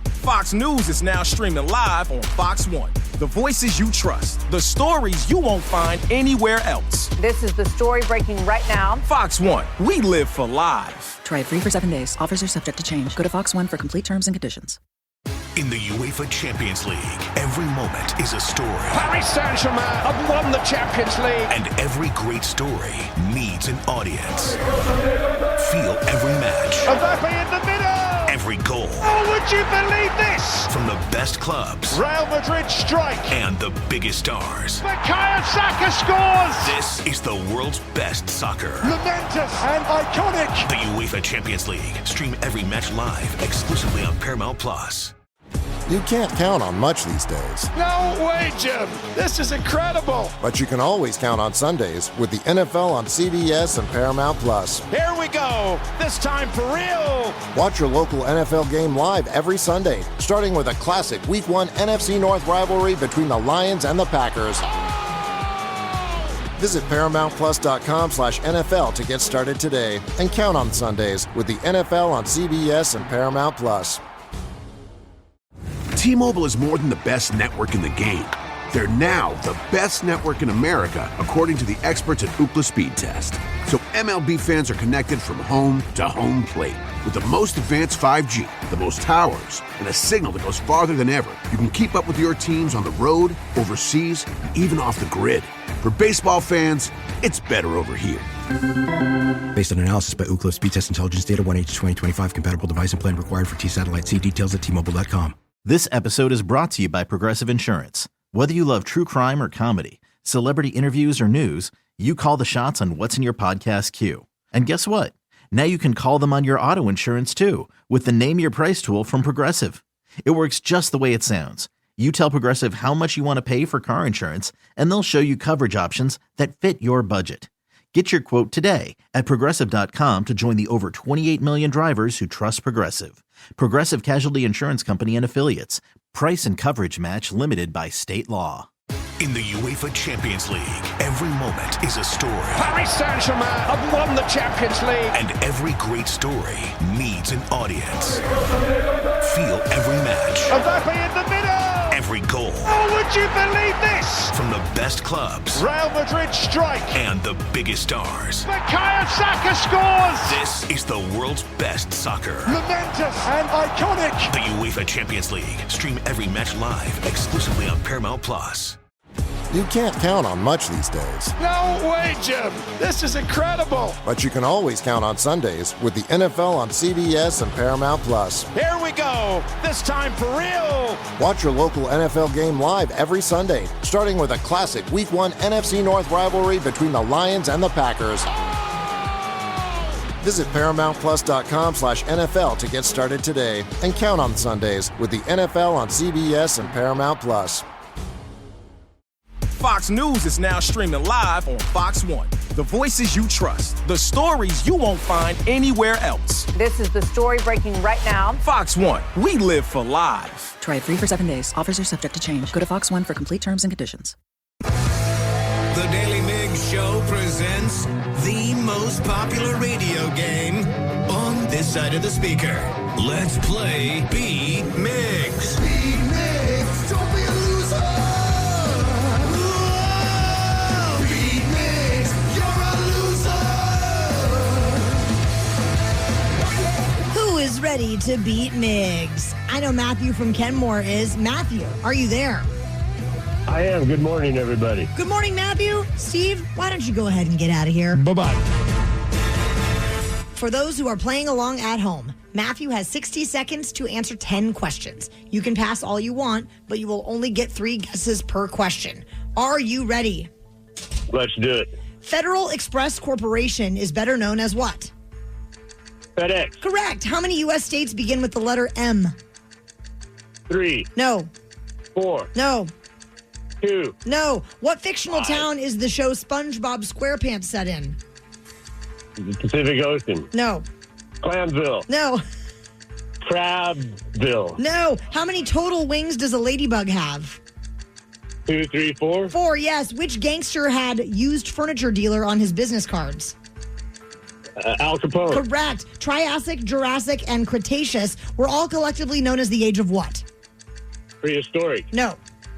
C: Fox News is now streaming live on Fox 1. The voices you trust, the stories you won't find anywhere else.
I: This is the story breaking right now.
C: Fox 1, we live for live.
R: Try it free for 7 days. Offers are subject to change. Go to Fox 1 for complete terms and conditions.
D: In the UEFA Champions League, every moment is a story.
P: Paris Saint-Germain have won the Champions League.
D: And every great story needs an audience. Feel every match.
P: Mbappe in the middle.
D: Every goal.
P: Oh, would you believe this?
D: From the best clubs.
P: Real Madrid strike.
D: And the biggest stars.
P: Bukayo Saka scores.
D: This is the world's best soccer.
P: Momentous and iconic.
D: The UEFA Champions League. Stream every match live exclusively on Paramount Plus.
A: You can't count on much these days.
P: No way, Jim. This is incredible.
A: But you can always count on Sundays with the NFL on CBS and Paramount Plus.
P: Here we go. This time for real.
A: Watch your local NFL game live every Sunday, starting with a classic Week 1 NFC North rivalry between the Lions and the Packers. Visit ParamountPlus.com/NFL to get started today and count on Sundays with the NFL on CBS and Paramount Plus.
V: T-Mobile is more than the best network in the game. They're now the best network in America, according to the experts at Ookla Speed Test. So MLB fans are connected from home to home plate. With the most advanced 5G, the most towers, and a signal that goes farther than ever, you can keep up with your teams on the road, overseas, and even off the grid. For baseball fans, it's better over here.
W: Based on analysis by Ookla Speed Test Intelligence Data, 1H2025, compatible device and plan required for T-Satellite. See details at T-Mobile.com.
X: This episode is brought to you by Progressive Insurance. Whether you love true crime or comedy, celebrity interviews or news, you call the shots on what's in your podcast queue. And guess what? Now you can call them on your auto insurance too with the Name Your Price tool from Progressive. It works just the way it sounds. You tell Progressive how much you want to pay for car insurance, and they'll show you coverage options that fit your budget. Get your quote today at Progressive.com to join the over 28 million drivers who trust Progressive. Progressive Casualty Insurance Company and Affiliates. Price and coverage match limited by state law.
D: In the UEFA Champions League, every moment is a story.
P: Paris Saint-Germain have won the Champions League.
D: And every great story needs an audience. Feel every match.
P: Mbappe in the middle.
D: every goal.
P: Oh, would you believe this?
D: From the best clubs
P: Real Madrid strike.
D: and the biggest stars.
P: Bukayo Saka scores.
D: This is the world's best soccer.
P: Momentous and iconic.
D: The UEFA Champions League. Stream every match live exclusively on Paramount Plus.
A: You can't count on much these days,
P: No way, Jim. This is incredible.
A: but you can always count on Sundays with the NFL on CBS and Paramount Plus.
P: Here we go. This time for real.
A: Watch your local NFL game live every Sunday, starting with a classic Week 1 NFC North rivalry between the Lions and the Packers. Visit ParamountPlus.com/NFL to get started today and count on Sundays with the NFL on CBS and Paramount Plus.
C: Fox News is now streaming live on Fox One. The voices you trust, the stories you won't find anywhere else.
B: This is the story breaking right now.
C: Fox One, we live for live.
R: Try it free for 7 days. Offers are subject to change. Go to Fox One for complete terms and conditions.
H: The Daily Migs Show presents the most popular radio game on this side of the speaker. Let's play Beat Migs. Beat Migs, don't be a loser. Whoa, Beat Migs, you're a loser.
J: Who is ready to beat Migs? I know Matthew from Kenmore is. Matthew, are you there?
F: I am. Good morning, everybody.
J: Good morning, Matthew. Steve, why don't you go ahead and get out of here?
K: Bye-bye.
J: For those who are playing along at home, Matthew has 60 seconds to answer 10 questions. You can pass all you want, but you will only get 3 guesses per question. Are you ready?
F: Let's do it.
J: Federal Express Corporation is better known as what?
F: FedEx.
J: Correct. How many U.S. states begin with the letter M?
F: 3.
J: No.
F: 4.
J: No.
F: 2.
J: No. What fictional town is the show SpongeBob SquarePants set in?
F: The Pacific Ocean.
J: No.
F: Clamville.
J: No.
F: Crabville.
J: No. How many total wings does a ladybug have?
F: 2, 3, 4.
J: 4, yes. Which gangster had used furniture dealer on his business cards?
F: Al Capone.
J: Correct. Triassic, Jurassic, and Cretaceous were all collectively known as the age of what?
F: Prehistoric.
J: No.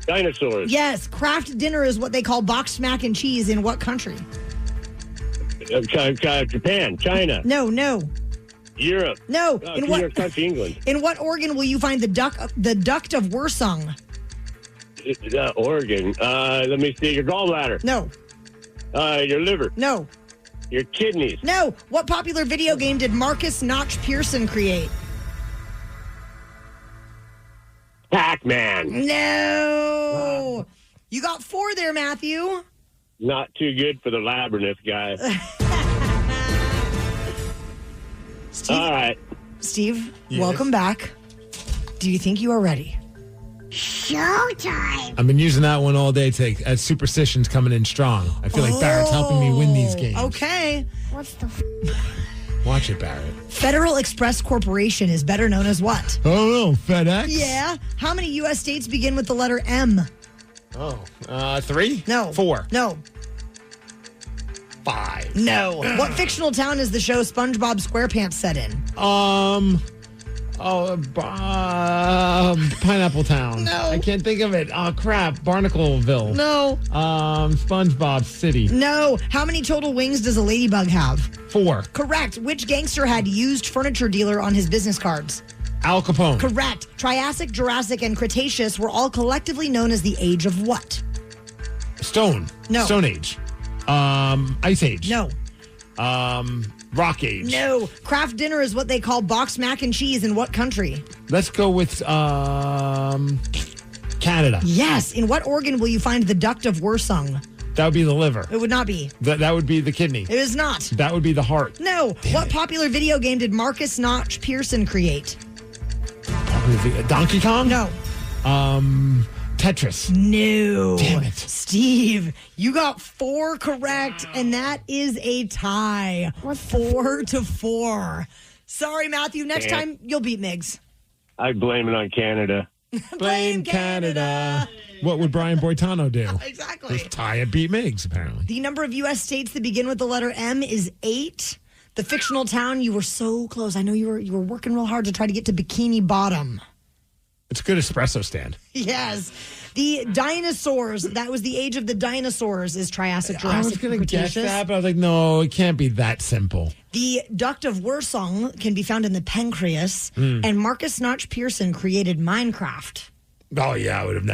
F: Dinosaurs.
J: Yes. Kraft dinner is what they call boxed mac and cheese in what country?
F: Japan. China.
J: No.
F: Europe.
J: No.
F: New York country, England.
J: In what organ will you find the duct of Wirsung?
F: Oregon. Let me see. Your gallbladder.
J: No.
F: Your liver.
J: No.
F: Your kidneys.
J: No. What popular video game did Marcus Notch Pearson create?
F: Pac-Man.
J: No. You got 4 there, Matthew.
F: Not too good for the labyrinth guy.
J: Steve,
F: all right.
J: Steve,
K: Yes.
J: welcome back. Do you think you are ready?
U: Showtime.
K: I've been using that one all day as superstitions coming in strong. I feel like Barrett's helping me win these games.
J: Okay.
U: What's the
K: Watch it, Barrett.
J: Federal Express Corporation is better known as what?
K: Oh, no, FedEx?
J: Yeah. How many U.S. states begin with the letter M?
K: Oh, 3?
J: No.
K: 4.
J: No.
K: 5.
J: No. What fictional town is the show SpongeBob SquarePants set in?
K: Pineapple Town.
J: No.
K: I can't think of it. Oh, crap. Barnacleville.
J: No.
K: SpongeBob City.
J: No. How many total wings does a ladybug have?
K: 4.
J: Correct. Which gangster had used furniture dealer on his business cards?
K: Al Capone.
J: Correct. Triassic, Jurassic, and Cretaceous were all collectively known as the age of what?
K: Stone.
J: No.
K: Stone Age. Ice Age.
J: No.
K: Rock Age.
J: No. Kraft dinner is what they call boxed mac and cheese in what country?
K: Let's go with Canada.
J: Yes. In what organ will you find the duct of Wirsung?
K: That would be the liver.
J: It would not be.
K: That would be the kidney.
J: It is not.
K: That would be the heart.
J: No. What popular video game did Marcus Notch Pearson create?
K: Donkey Kong?
J: No.
K: Tetris.
J: No.
K: Damn it.
J: Steve, you got 4 correct, and that is a tie. 4-4. Sorry, Matthew. Next time, you'll beat Migs.
F: I blame it on Canada.
J: Blame Canada.
K: What would Brian Boitano do?
J: Exactly.
K: Just tie and beat Migs, apparently.
J: The number of U.S. states that begin with the letter M is 8. The fictional town, you were so close. I know you were working real hard to try to get to Bikini Bottom.
K: It's a good espresso stand.
J: Yes. The dinosaurs, that was the age of the dinosaurs, is Triassic, Jurassic,
K: I was going to guess
J: Cretaceous.
K: that, but I was like, no, it can't be that simple.
J: The duct of Wirsong can be found in the pancreas, and Marcus Notch Pearson created Minecraft.
K: Oh, yeah, I would have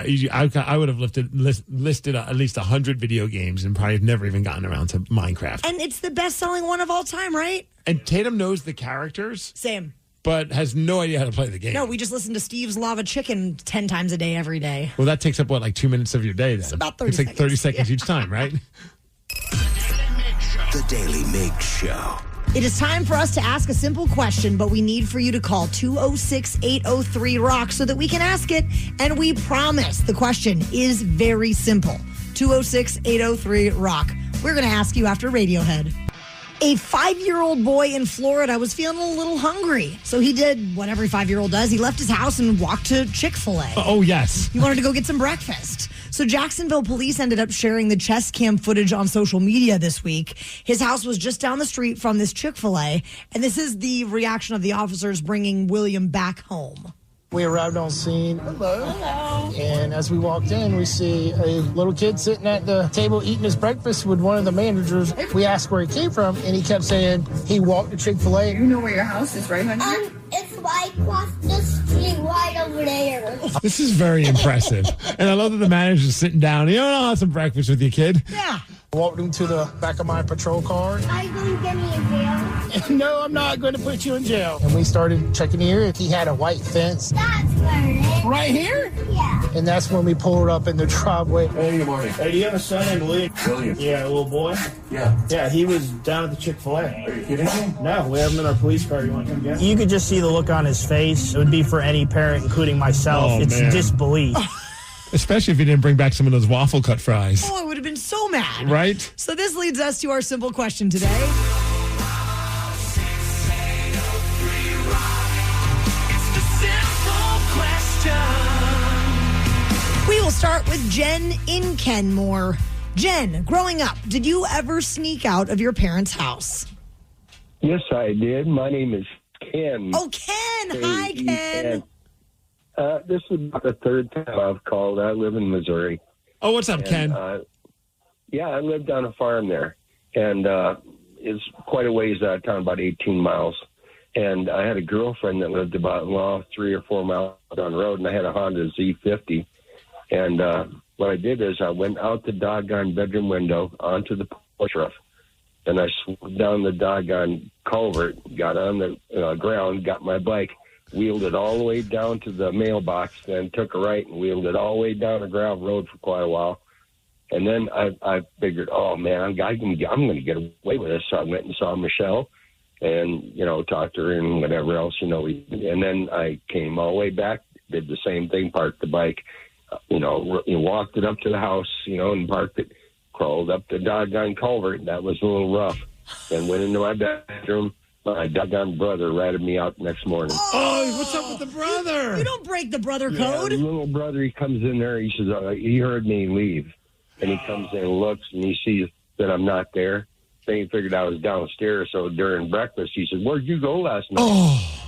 K: I would have listed at least 100 video games and probably never even gotten around to Minecraft.
J: And it's the best-selling one of all time, right?
K: And Tatum knows the characters.
J: Same.
K: But has no idea how to play the game.
J: No, we just listen to Steve's Lava Chicken 10 times a day, every day.
K: Well, that takes up, what, like 2 minutes of your day then?
J: It's about 30
K: It's like 30 seconds each time, right?
H: The Daily Migs Show.
J: It is time for us to ask a simple question, but we need for you to call 206-803-ROCK so that we can ask it. And we promise the question is very simple. 206-803-ROCK. We're going to ask you after Radiohead. A 5-year-old boy in Florida was feeling a little hungry. So he did what every 5-year-old does. He left his house and walked to Chick-fil-A.
K: Oh, yes.
J: He wanted to go get some breakfast. So Jacksonville police ended up sharing the chest cam footage on social media this week. His house was just down the street from this Chick-fil-A. And this is the reaction of the officers bringing William back home.
E: We arrived on scene. Hello.
U: Hello.
E: And as we walked in, we see a little kid sitting at the table eating his breakfast with one of the managers. We asked where he came from, and he kept saying he walked to Chick-fil-A.
U: You know where your house is, right, honey? It's right across the street, right over there.
K: This is very impressive. And I love that the manager's sitting down. You know, I'll have some breakfast with your kid.
J: Yeah.
E: Walked him to the back of my patrol car.
U: Are you going to get me in jail?
E: No, I'm not going to put you in jail. And we started checking here. He had a white fence.
U: That's where it is.
E: Right here?
U: Yeah.
E: And that's when we pulled up in the driveway.
N: Hey, good morning. Hey, do you have a son named William? William. Yeah, a little boy? Yeah. Yeah, he was down at the Chick-fil-A. Are you kidding me? No, we have him in our police car. You want to come get him?
E: You could just see the look on his face. It would be for any parent, including myself.
K: Oh,
E: it's
K: man.
E: disbelief.
K: Especially if you didn't bring back some of those waffle cut fries.
J: Oh, I would have been so mad.
K: Right?
J: So this leads us to our simple question today. We will start with Jen in Kenmore. Jen, growing up, did you ever sneak out of your parents' house?
F: Yes, I did. My name is Ken.
J: Oh, Ken. Hi, Ken.
F: This is about the third time I've called. I live in Missouri.
K: Oh, what's up, Ken?
F: Yeah, I lived on a farm there, and it's quite a ways out of town, about 18 miles. And I had a girlfriend that lived about 3 or 4 miles down the road, and I had a Honda Z50. And what I did is I went out the doggone bedroom window onto the porch roof, and I swooped down the doggone culvert, got on the ground, got my bike, wheeled it all the way down to the mailbox, then took a right and wheeled it all the way down a gravel road for quite a while. And then I figured, oh, man, I'm going to get away with this. So I went and saw Michelle and, talked to her and whatever else, And then I came all the way back, did the same thing, parked the bike, walked it up to the house, and parked it, crawled up the doggone culvert. That was a little rough. Then went into my bedroom. My doggone brother ratted me out the next morning.
K: Oh, what's up with the brother?
J: You don't break the brother
F: Yeah,
J: code.
F: the little brother, he comes in there. He says, he heard me leave. And he comes in and looks, and he sees that I'm not there. Then he figured I was downstairs. So during breakfast, he said, where'd you go last night?
K: Oh.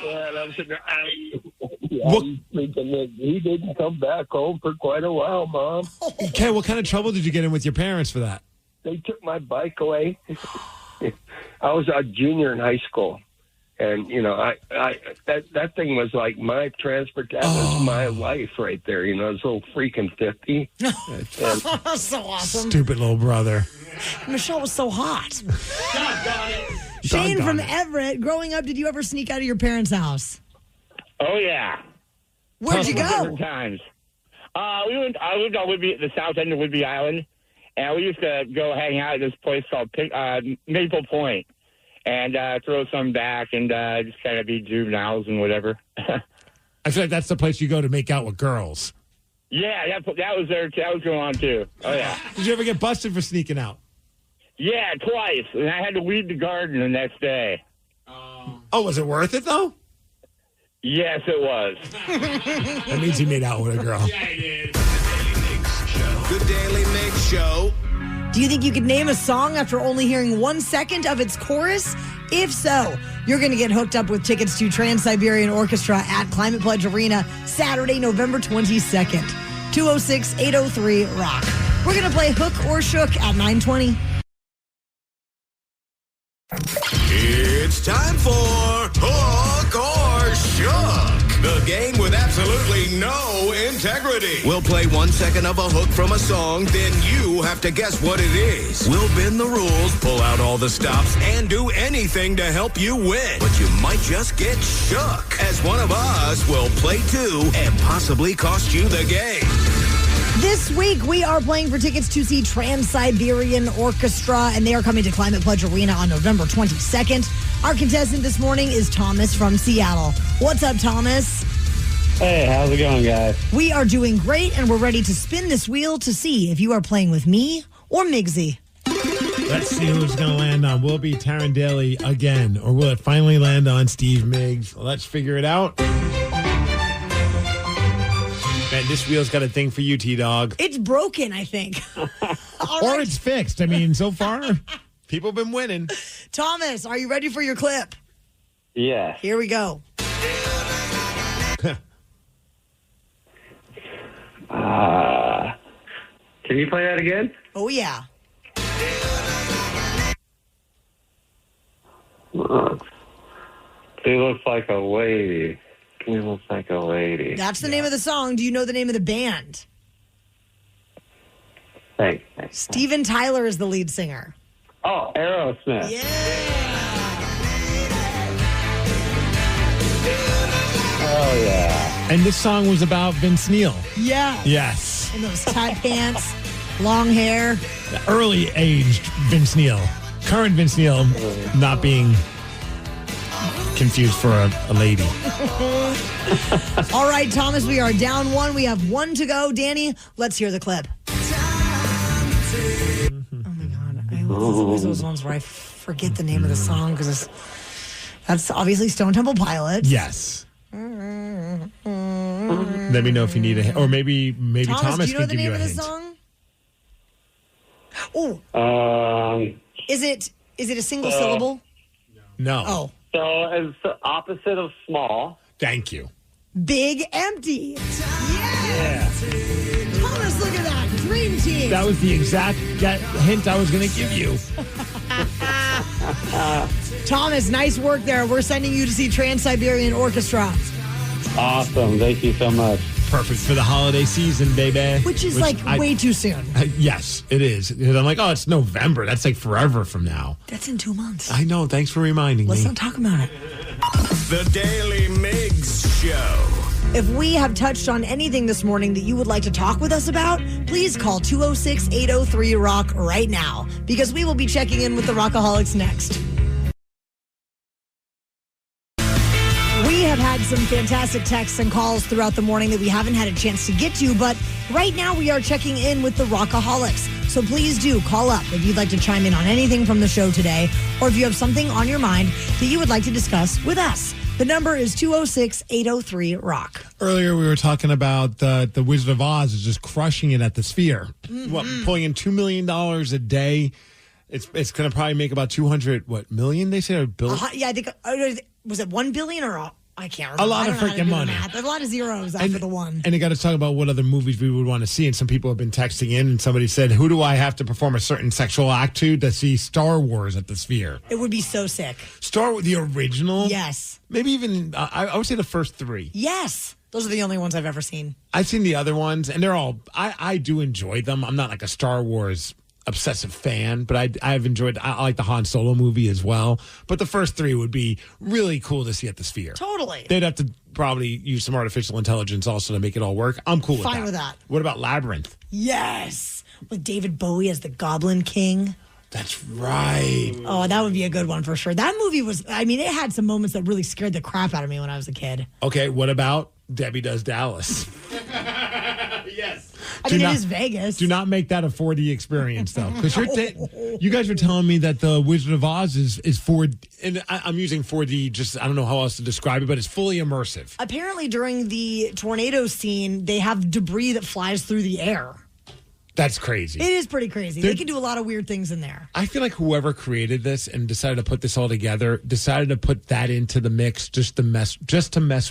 F: Yeah, and I'm sitting there, he didn't come back home for quite a while, Mom.
K: Ken, what kind of trouble did you get in with your parents for that?
F: They took my bike away. I was a junior in high school. And, that thing was like my transport. That was my life right there. This little freaking 50.
J: So awesome.
K: Stupid little brother.
J: Michelle was so hot. Shane from Everett, growing up, did you ever sneak out of your parents' house?
O: Oh, yeah.
J: Where'd you go?
O: Different times. I lived on the south end of Whidbey Island, and we used to go hang out at this place called Maple Point. And throw some back and just kind of be juveniles and whatever.
K: I feel like that's the place you go to make out with girls.
O: Yeah, that was there. That was going on too. Oh yeah.
K: Did you ever get busted for sneaking out?
O: Yeah, twice, and I had to weed the garden the next day.
K: Oh, was it worth it though?
O: Yes, it was.
K: That means he made out with a girl.
H: Yeah, he did. The Daily Migs Show.
J: Do you think you could name a song after only hearing 1 second of its chorus? If so, you're going to get hooked up with tickets to Trans-Siberian Orchestra at Climate Pledge Arena Saturday, November 22nd. 206-803-ROCK. We're going to play Hook or Shook at 9:20.
H: It's time for Hook or Shook, the game with absolutely no integrity. We'll play 1 second of a hook from a song, then you have to guess what it is. We'll bend the rules, pull out all the stops, and do anything to help you win. But you might just get shook, as one of us will play too and possibly cost you the game.
J: This week, we are playing for tickets to see Trans-Siberian Orchestra, and they are coming to Climate Pledge Arena on November 22nd. Our contestant this morning is Thomas from Seattle. What's up, Thomas?
G: Hey, how's it going, guys?
J: We are doing great, and we're ready to spin this wheel to see if you are playing with me or Migsy.
K: Let's see who's going to land on. Will it be Taryn Daly again, or will it finally land on Steve Migs? Let's figure it out. Man, this wheel's got a thing for you, T-Dog.
J: It's broken, I think.
K: Or it's fixed. I mean, so far, people have been winning.
J: Thomas, are you ready for your clip?
G: Yeah.
J: Here we go.
G: Can you play that again?
J: Oh, yeah.
G: She looks like a lady. She looks like a lady.
J: That's the name of the song. Do you know the name of the band?
G: Thanks.
J: Steven Tyler is the lead singer.
G: Oh, Aerosmith.
J: Yeah.
G: Oh, yeah.
K: And this song was about Vince Neil.
J: Yeah.
K: Yes.
J: And those tight pants, long hair.
K: The early aged Vince Neil. Current Vince Neil not being confused for a lady.
J: All right, Thomas, we are down one. We have one to go. Danny, let's hear the clip. Oh, my God. It's always those ones where I forget the name of the song because that's obviously Stone Temple Pilots.
K: Yes. Let me know if you need a hint. Or maybe Thomas
J: do you know
K: can
J: the
K: give you
J: name
K: a
J: of the
K: hint.
J: song? Oh. Is it a single syllable?
K: No.
J: Oh.
G: So it's the opposite of small.
K: Thank you.
J: Big Empty. Yeah. Thomas, look at that. Dream team.
K: That was the exact hint I was going to give you.
J: Thomas, nice work there. We're sending you to see Trans-Siberian Orchestra.
G: Awesome. Thank you so much.
K: Perfect for the holiday season, baby.
J: Which is way too soon.
K: Yes, it is. Because I'm like, oh, it's November. That's like forever from now.
J: That's in 2 months.
K: I know. Thanks for reminding me.
J: Let's not talk about it.
H: The Daily Migs Show.
J: If we have touched on anything this morning that you would like to talk with us about, please call 206-803-ROCK right now, because we will be checking in with the Rockaholics next. We have had some fantastic texts and calls throughout the morning that we haven't had a chance to get to, but right now we are checking in with the Rockaholics. So please do call up if you'd like to chime in on anything from the show today, or if you have something on your mind that you would like to discuss with us. The number is 206-803-ROCK.
K: Earlier we were talking about the Wizard of Oz is just crushing it at the Sphere.
J: Mm-hmm.
K: Pulling in $2 million a day. It's going to probably make about 200 million, they say, or billion?
J: Yeah, I think, was it 1 billion or I can't remember.
K: A lot of freaking money.
J: There's a lot of zeros after the one.
K: And they got to talk about what other movies we would want to see. And some people have been texting in, and somebody said, who do I have to perform a certain sexual act to see Star Wars at the Sphere?
J: It would be so sick.
K: Star Wars, the original?
J: Yes.
K: Maybe even, I would say the first three.
J: Yes. Those are the only ones I've ever seen.
K: I've seen the other ones, and they're all, I do enjoy them. I'm not like a Star Wars obsessive fan, but I've enjoyed, I like the Han Solo movie as well. But the first three would be really cool to see at the Sphere.
J: Totally.
K: They'd have to probably use some artificial intelligence also to make it all work. I'm cool with that.
J: Fine with that.
K: What about Labyrinth?
J: Yes. With David Bowie as the Goblin King.
K: That's right.
J: Oh, that would be a good one for sure. That movie was, it had some moments that really scared the crap out of me when I was a kid.
K: Okay, what about Debbie Does Dallas?
J: Yes. It is Vegas.
K: Do not make that a 4D experience, though. Because you guys were telling me that the Wizard of Oz is 4D, and I'm using 4D, just I don't know how else to describe it, but it's fully immersive.
J: Apparently, during the tornado scene, they have debris that flies through the air.
K: That's crazy.
J: It is pretty crazy. They can do a lot of weird things in there.
K: I feel like whoever created this and decided to put this all together decided to put that into the mix just to mess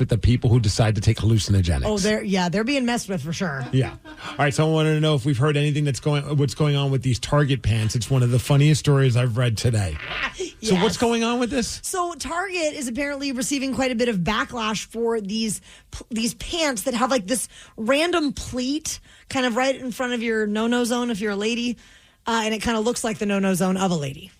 K: with the people who decide to take hallucinogenics.
J: Oh, they're being messed with for sure.
K: Yeah. All right. So I wanted to know if we've heard anything what's going on with these Target pants. It's one of the funniest stories I've read today.
J: Yes.
K: So what's going on with this?
J: So Target is apparently receiving quite a bit of backlash for these pants that have like this random pleat kind of right in front of your no-no zone if you're a lady, and it kind of looks like the no-no zone of a lady.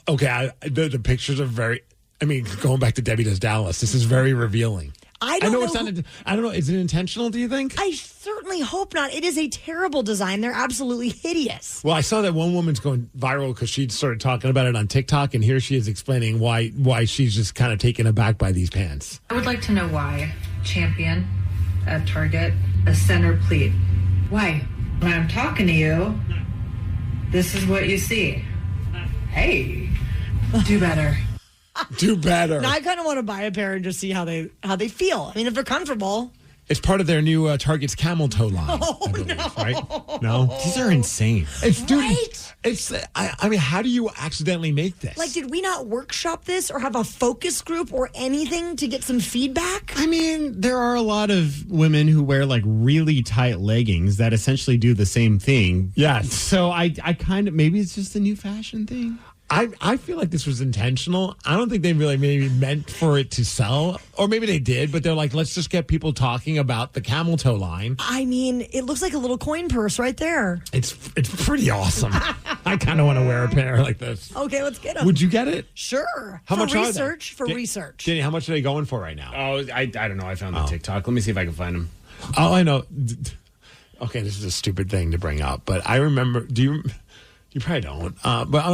K: Okay. The pictures are very. I mean, going back to Debbie Does Dallas, this is very revealing. I don't know. I don't know. Is it intentional, do you think?
J: I certainly hope not. It is a terrible design. They're absolutely hideous.
K: Well, I saw that one woman's going viral because she started talking about it on TikTok, and here she is explaining why she's just kind of taken aback by these pants.
M: I would like to know why Champion at Target, a center pleat. Why? When I'm talking to you, this is what you see. Hey, do better.
K: Do better.
J: Now I kind of want to buy a pair and just see how they feel. I mean, if they're comfortable.
K: It's part of their new Target's camel toe line. I believe, right? No, these are insane. I mean, how do you accidentally make this?
J: Like, did we not workshop this or have a focus group or anything to get some feedback?
Q: I mean, there are a lot of women who wear like really tight leggings that essentially do the same thing.
K: Yes.
Q: So I kind of, maybe it's just a new fashion thing.
K: I feel like this was intentional. I don't think they really maybe meant for it to sell. Or maybe they did, but they're like, let's just get people talking about the camel toe line.
J: I mean, it looks like a little coin purse right there.
K: It's pretty awesome. I kind of want to wear a pair like this.
J: Okay, let's get them.
K: Would you get it?
J: Sure.
K: How much
J: research,
K: are they?
J: For research.
K: Jenny, how much are they going for right now?
Q: Oh, I don't know. I found the TikTok. Let me see if I can find them.
K: Oh, I know. Okay, this is a stupid thing to bring up, but I remember, you probably don't. But when I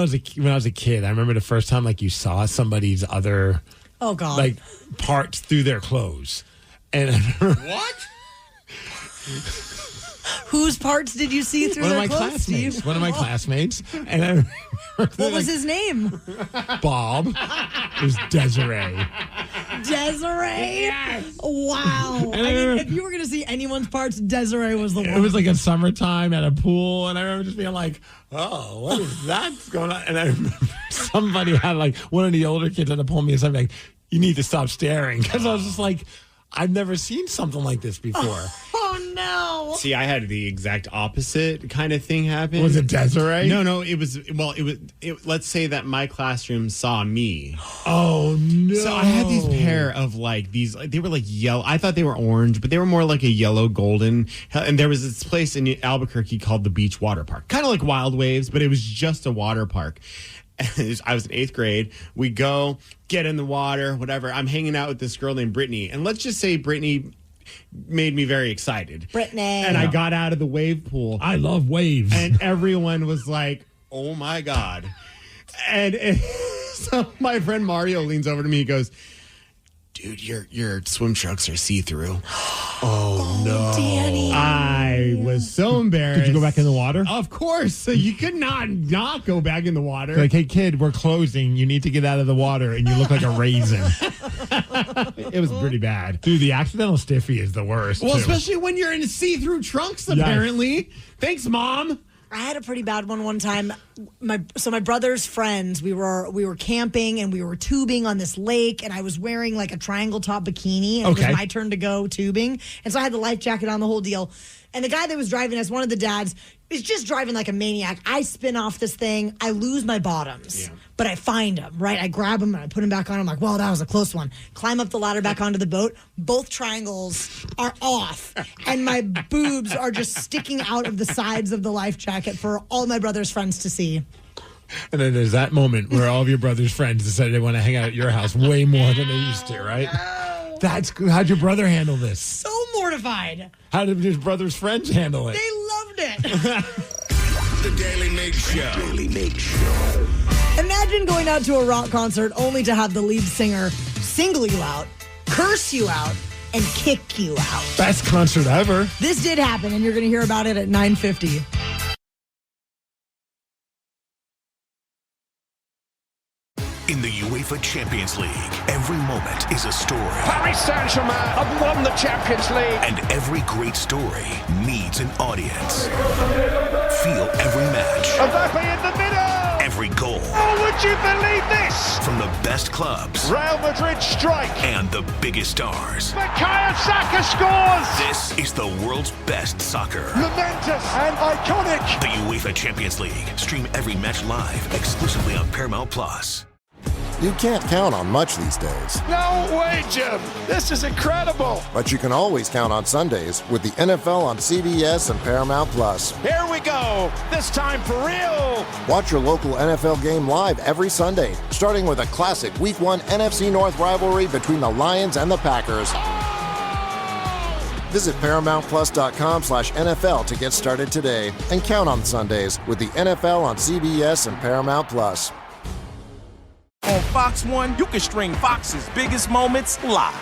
K: was a kid, I remember the first time like you saw somebody's other like parts through their clothes. And
Q: what?
J: Whose parts did you see through their clothes, Steve?
K: One of my classmates. And I
J: what was his name?
K: Bob. It was Desiree.
J: Desiree?
K: Yes.
J: Wow. I mean, if you were going to see anyone's parts, Desiree was the one.
K: It was like a summertime at a pool, and I remember just being like, oh, what is that going on? And I remember somebody had like, one of the older kids had to pull me aside, like, you need to stop staring. Because I was just like, I've never seen something like this before.
J: Oh, no.
Q: See, I had the exact opposite kind of thing happen.
K: Was it Desiree?
Q: No, it was, let's say that my classroom saw me.
K: Oh, no.
Q: So I had these pair of like these, they were like yellow. I thought they were orange, but they were more like a yellow golden. And there was this place in Albuquerque called the Beach Water Park. Kind of like Wild Waves, but it was just a water park. I was in 8th grade. We go, get in the water, whatever. I'm hanging out with this girl named Brittany. And let's just say Brittany made me very excited.
J: Brittany.
Q: And I got out of the wave pool.
K: I love waves.
Q: And everyone was like, oh, my God. And so my friend Mario leans over to me. He goes, dude, your swim trunks are see-through.
K: Oh, no.
J: Danny.
Q: I was so embarrassed.
K: Did you go back in the water?
Q: Of course. So you could not go back in the water.
K: Like, hey, kid, we're closing. You need to get out of the water, and you look like a raisin. It was pretty bad. Dude, the accidental stiffy is the worst.
Q: Well,
K: too.
Q: especially when you're in see-through trunks, apparently. Yes. Thanks, Mom.
J: I had a pretty bad one time. My brother's friends, we were camping and we were tubing on this lake, and I was wearing like a triangle top bikini, and it was my turn to go tubing, and so I had the life jacket on, the whole deal. And the guy that was driving us, one of the dads, is just driving like a maniac. I spin off this thing. I lose my bottoms, but I find him, right? I grab him and I put him back on. I'm like, well, that was a close one. Climb up the ladder back onto the boat. Both triangles are off, and my boobs are just sticking out of the sides of the life jacket for all my brother's friends to see.
K: And then there's that moment where all of your brother's friends decided they want to hang out at your house way more than they used to, right? No. That's good. How'd your brother handle this?
J: So mortified.
K: How did his brother's friends handle it?
J: They loved it.
H: The Daily Migs Show.
V: Daily Migs Show.
J: Imagine going out to a rock concert only to have the lead singer single you out, curse you out, and kick you out.
K: Best concert ever.
J: This did happen, and you're going to hear about it at 9:50.
D: In the UEFA UEFA Champions League. Every moment is a story.
P: Paris Saint-Germain have won the Champions League.
D: And every great story needs an audience. Feel every match.
P: Mbappe in the middle.
D: Every goal.
P: Oh, would you believe this?
D: From the best clubs.
P: Real Madrid strike.
D: And the biggest stars.
P: Bukayo Saka scores.
D: This is the world's best soccer.
P: Momentous and iconic.
D: The UEFA Champions League. Stream every match live exclusively on Paramount Plus.
A: You can't count on much these days.
P: No way, Jim. This is incredible.
A: But you can always count on Sundays with the NFL on CBS and Paramount Plus.
P: Here we go. This time for real.
A: Watch your local NFL game live every Sunday, starting with a classic Week 1 NFC North rivalry between the Lions and the Packers. Visit ParamountPlus.com/NFL to get started today and count on Sundays with the NFL on CBS and Paramount Plus.
C: On Fox 1, you can stream Fox's biggest moments live.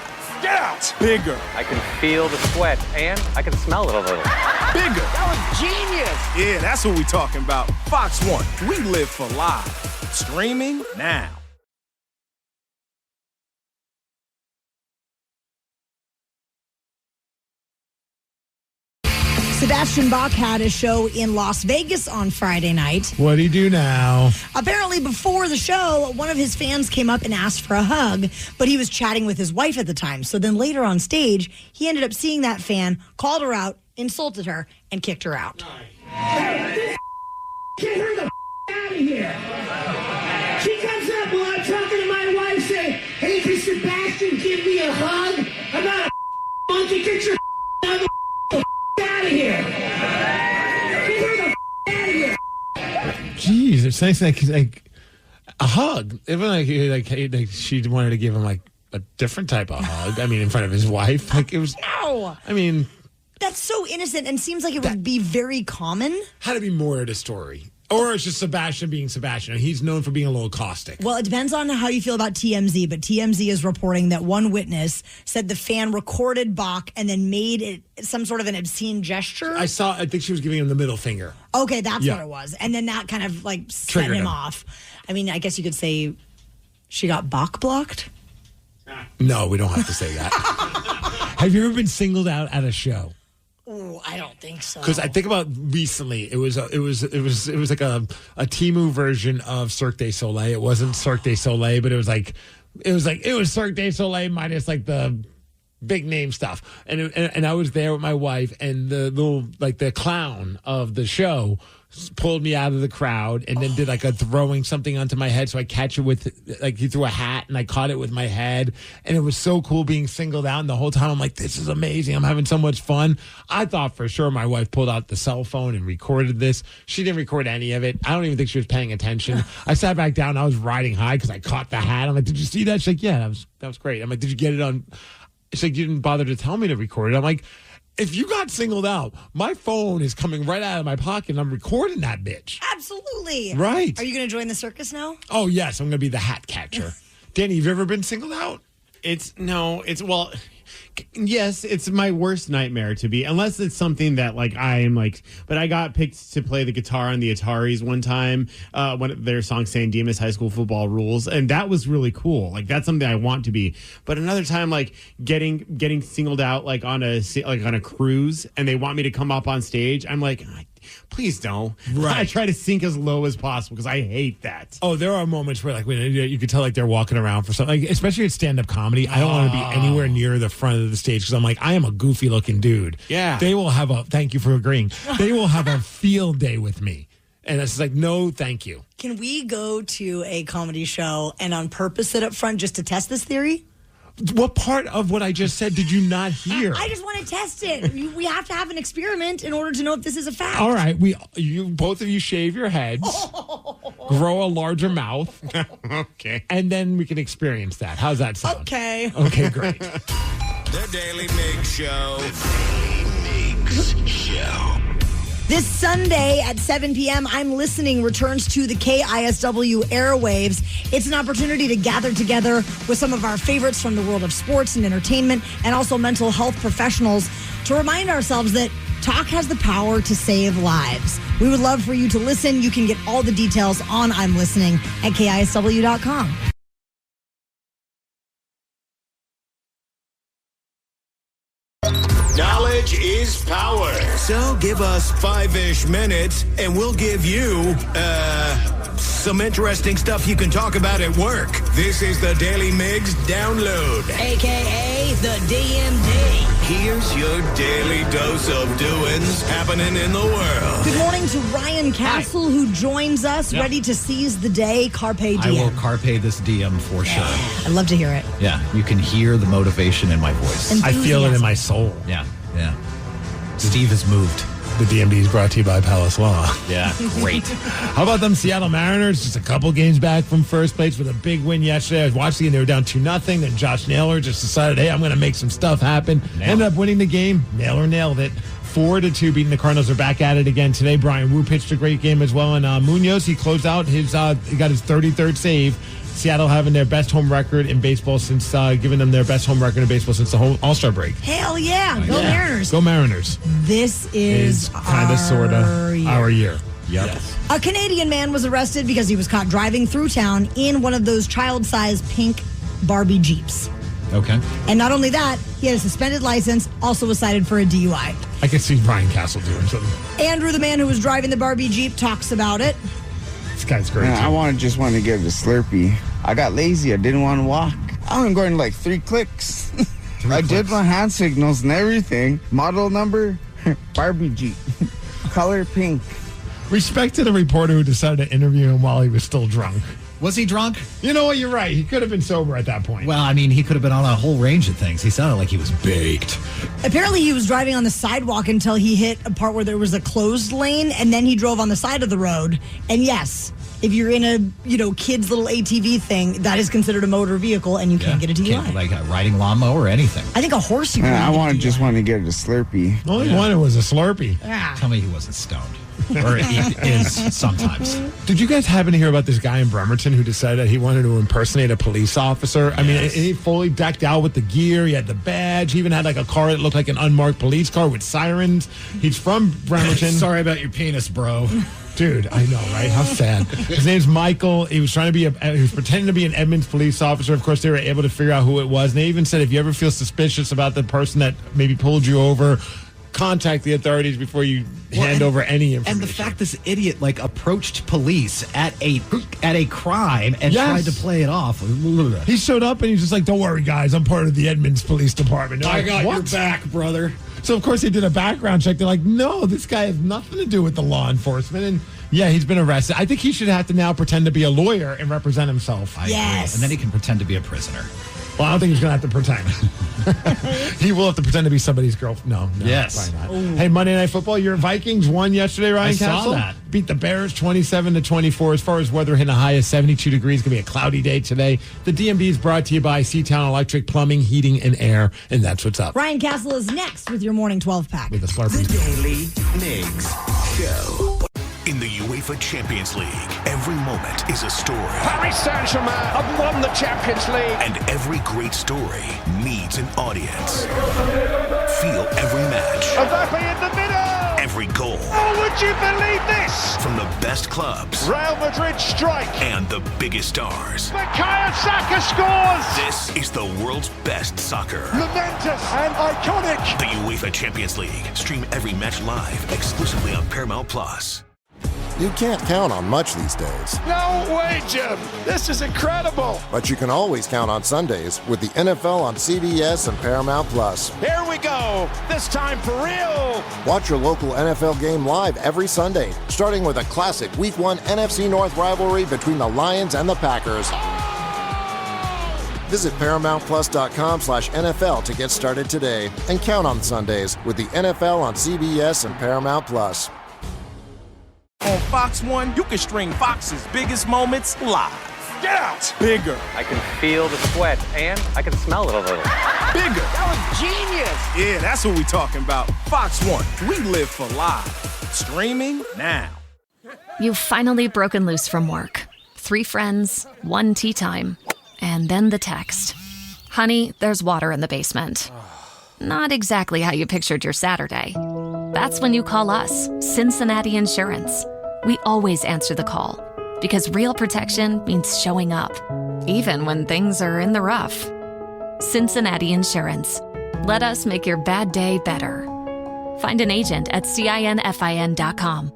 P: Get out!
C: Bigger.
I: I can feel the sweat, and I can smell it a little.
C: Bigger.
I: That was genius!
C: Yeah, that's what we're talking about. Fox 1, we live for live. Streaming now.
J: Sebastian Bach had a show in Las Vegas on Friday night.
K: What'd he do now?
J: Apparently, before the show, one of his fans came up and asked for a hug, but he was chatting with his wife at the time. So then later on stage, he ended up seeing that fan, called her out, insulted her, and kicked her out.
L: Hey, get her the out of here. She comes up while I'm talking to my wife saying, hey, can Sebastian give me a hug? I'm not a monkey. Get your out of here. Get her the out of here.
K: Jeez, it's nice like a hug. Even like she wanted to give him like a different type of hug. I mean, in front of his wife. Like it was.
J: Ow!
K: I mean,
J: that's so innocent and seems like it would be very common.
K: Had to be more of the story. Or it's just Sebastian being Sebastian. He's known for being a little caustic.
J: Well, it depends on how you feel about TMZ, but TMZ is reporting that one witness said the fan recorded Bach and then made it some sort of an obscene gesture.
K: I think she was giving him the middle finger.
J: Okay, that's what it was. And then that kind of like set him off. I mean, I guess you could say she got Bach blocked.
K: No, we don't have to say that. Have you ever been singled out at a show?
J: Oh, I don't think so.
K: Because I think about recently, it was like a Temu version of Cirque du Soleil. It wasn't Cirque du Soleil, but it was Cirque du Soleil minus like the big name stuff. And I was there with my wife, and the little like the clown of the show pulled me out of the crowd and then did like a throwing something onto my head so I catch it with like he threw a hat and I caught it with my head, and it was so cool being singled out, and the whole time I'm like, this is amazing, I'm having so much fun. I thought for sure my wife pulled out the cell phone and recorded this. She didn't record any of it. I don't even think she was paying attention. I sat back down, I was riding high because I caught the hat. I'm like, did you see that? She's like, yeah, that was great. I'm like, did you get it on? She's like, you didn't bother to tell me to record it. I'm like, if you got singled out, my phone is coming right out of my pocket and I'm recording that bitch.
J: Absolutely.
K: Right.
J: Are you going to join the circus now?
K: Oh, yes. I'm going to be the hat catcher. Danny, have you ever been singled out?
Q: Yes, it's my worst nightmare to be, unless it's something that like I'm like, but I got picked to play the guitar on the Ataris one time, when their song San Dimas High School Football Rules. And that was really cool. Like that's something I want to be. But another time, like getting singled out, like on a cruise, and they want me to come up on stage. I'm like, please don't.
K: Right.
Q: I try to sink as low as possible because I hate that.
K: Oh, there are moments where like when you could tell like they're walking around for something, like, especially at stand-up comedy. I don't want to be anywhere near the front of the stage because I'm like, I am a goofy looking dude.
Q: Yeah.
K: They will have thank you for agreeing. They will have a field day with me. And it's like, no, thank you.
J: Can we go to a comedy show and on purpose sit up front just to test this theory?
K: What part of what I just said did you not hear?
J: I just want to test it. We have to have an experiment in order to know if this is a fact.
K: All right, both of you shave your heads, grow a larger mouth,
Q: okay,
K: and then we can experience that. How's that sound?
J: Okay.
K: Okay, great.
H: The Daily Migs Show.
D: Daily Migs Show.
J: This Sunday at 7 p.m., I'm Listening returns to the KISW airwaves. It's an opportunity to gather together with some of our favorites from the world of sports and entertainment and also mental health professionals to remind ourselves that talk has the power to save lives. We would love for you to listen. You can get all the details on I'm Listening at KISW.com.
H: Knowledge is power. So give us 5-ish minutes and we'll give you, some interesting stuff you can talk about at work. This is the Daily Migs Download.
J: AKA the DMD.
H: Here's your daily dose of doings happening in the world.
J: Good morning to Ryan Castle, who joins us, ready to seize the day. Carpe diem.
S: I will carpe this diem for sure.
J: I'd love to hear it.
S: Yeah, you can hear the motivation in my voice.
K: I feel it in my soul.
S: Yeah. Steve is moved.
K: The DMD is brought to you by Palace Law.
S: Yeah, great.
K: How about them Seattle Mariners? Just a couple games back from first place with a big win yesterday. I was watching and they were down 2-0. Then Josh Naylor just decided, hey, I'm going to make some stuff happen. Ended up winning the game. Naylor nailed it. 4-2, beating the Cardinals. Are back at it again today. Brian Wu pitched a great game as well. And Munoz, he closed out he got his 33rd save. Seattle having their best home record in baseball since giving them their best home record in baseball since the whole All-Star break.
J: Hell yeah. Go Mariners.
K: Go Mariners.
J: This is
K: kind of, sort of our year.
S: Yep.
K: Yes.
J: A Canadian man was arrested because he was caught driving through town in one of those child-sized pink Barbie Jeeps.
S: Okay.
J: And not only that, he had a suspended license, also was cited for a DUI.
K: I can see Brian Castle doing something.
J: Andrew, the man who was driving the Barbie Jeep, talks about it.
K: This guy's great.
T: I just wanted to get a Slurpee. I got lazy. I didn't want to walk. I only going like 3 clicks. I did my hand signals and everything. Model number, Barbie Jeep. Color pink.
K: Respect to the reporter who decided to interview him while he was still drunk.
S: Was he drunk?
K: You know what? You're right. He could have been sober at that point.
S: Well, I mean, he could have been on a whole range of things. He sounded like he was baked.
J: Apparently, he was driving on the sidewalk until he hit a part where there was a closed lane, and then he drove on the side of the road. And yes, if you're in a kid's little ATV thing, that is considered a motor vehicle, and you can't get a DUI.
S: Can't, like a riding lawnmower or anything.
J: I think a horse you can.
T: I just want to get a Slurpee.
K: All he wanted was a Slurpee.
S: Tell me he wasn't stoned. Or he is sometimes.
K: Did you guys happen to hear about this guy in Bremerton who decided that he wanted to impersonate a police officer? I mean, he fully decked out with the gear. He had the badge. He even had like a car that looked like an unmarked police car with sirens. He's from Bremerton.
S: Sorry about your penis, bro.
K: Dude, I know, right? How sad. His name's Michael. He was trying to be he was pretending to be an Edmonds police officer. Of course, they were able to figure out who it was. And they even said if you ever feel suspicious about the person that maybe pulled you over, contact the authorities before you hand over any information.
S: And the fact this idiot approached police at a crime and tried to play it off.
K: He showed up and he's just like, "Don't worry, guys, I'm part of the Edmonds Police Department."
S: I got your back, brother.
K: So of course they did a background check. They're like, "No, this guy has nothing to do with the law enforcement." And yeah, he's been arrested. I think he should have to now pretend to be a lawyer and represent himself.
S: I agree. And then he can pretend to be a prisoner.
K: Well, I don't think he's going to have to pretend. He will have to pretend to be somebody's girlfriend. No,
S: yes.
K: Probably not. Hey, Monday Night Football, your Vikings won yesterday, Ryan Castle.
S: I saw that.
K: Beat the Bears 27-24. As far as weather, hitting a high of 72 degrees. Going to be a cloudy day today. The DMV is brought to you by Seatown Electric Plumbing, Heating, and Air. And that's what's up.
J: Ryan Castle is next with your morning 12-pack.
K: With a Slurpee.
H: The Daily Migs Show.
D: In the UEFA Champions League, every moment is a story.
P: Paris Saint-Germain have won the Champions League.
D: And every great story needs an audience. Feel every match.
P: Mbappe in the middle.
D: Every goal.
P: Oh, would you believe this?
D: From the best clubs.
P: Real Madrid strike.
D: And the biggest stars.
P: Bukayo Saka scores.
D: This is the world's best soccer.
P: Momentous and iconic.
D: The UEFA Champions League. Stream every match live exclusively on Paramount Plus.
A: You can't count on much these days.
P: No way, Jim. This is incredible.
A: But you can always count on Sundays with the NFL on CBS and Paramount Plus.
P: Here we go. This time for real.
A: Watch your local NFL game live every Sunday, starting with a classic Week 1 NFC North rivalry between the Lions and the Packers. Visit ParamountPlus.com/NFL to get started today and count on Sundays with the NFL on CBS and Paramount Plus.
C: On Fox 1, you can stream Fox's biggest moments live.
P: Get out!
C: Bigger.
I: I can feel the sweat, and I can smell it a little.
C: Bigger.
I: That was genius!
C: Yeah, that's what we talking about. Fox 1, we live for live. Streaming now.
W: You've finally broken loose from work. 3 friends, 1 tea time, and then the text. Honey, there's water in the basement. Not exactly how you pictured your Saturday. That's when you call us, Cincinnati Insurance. We always answer the call because real protection means showing up, even when things are in the rough. Cincinnati Insurance. Let us make your bad day better. Find an agent at CINFIN.com.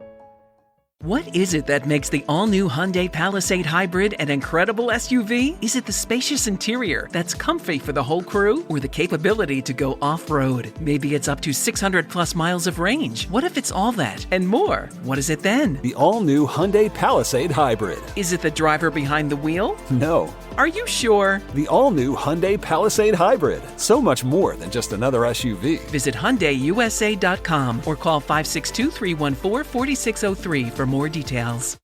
B: What is it that makes the all-new Hyundai Palisade Hybrid an incredible SUV? Is it the spacious interior that's comfy for the whole crew? Or the capability to go off-road? Maybe it's up to 600-plus miles of range. What if it's all that and more? What is it then?
R: The all-new Hyundai Palisade Hybrid.
B: Is it the driver behind the wheel?
R: No.
B: Are you sure?
R: The all-new Hyundai Palisade Hybrid. So much more than just another SUV.
B: Visit HyundaiUSA.com or call 562-314-4603 for more details.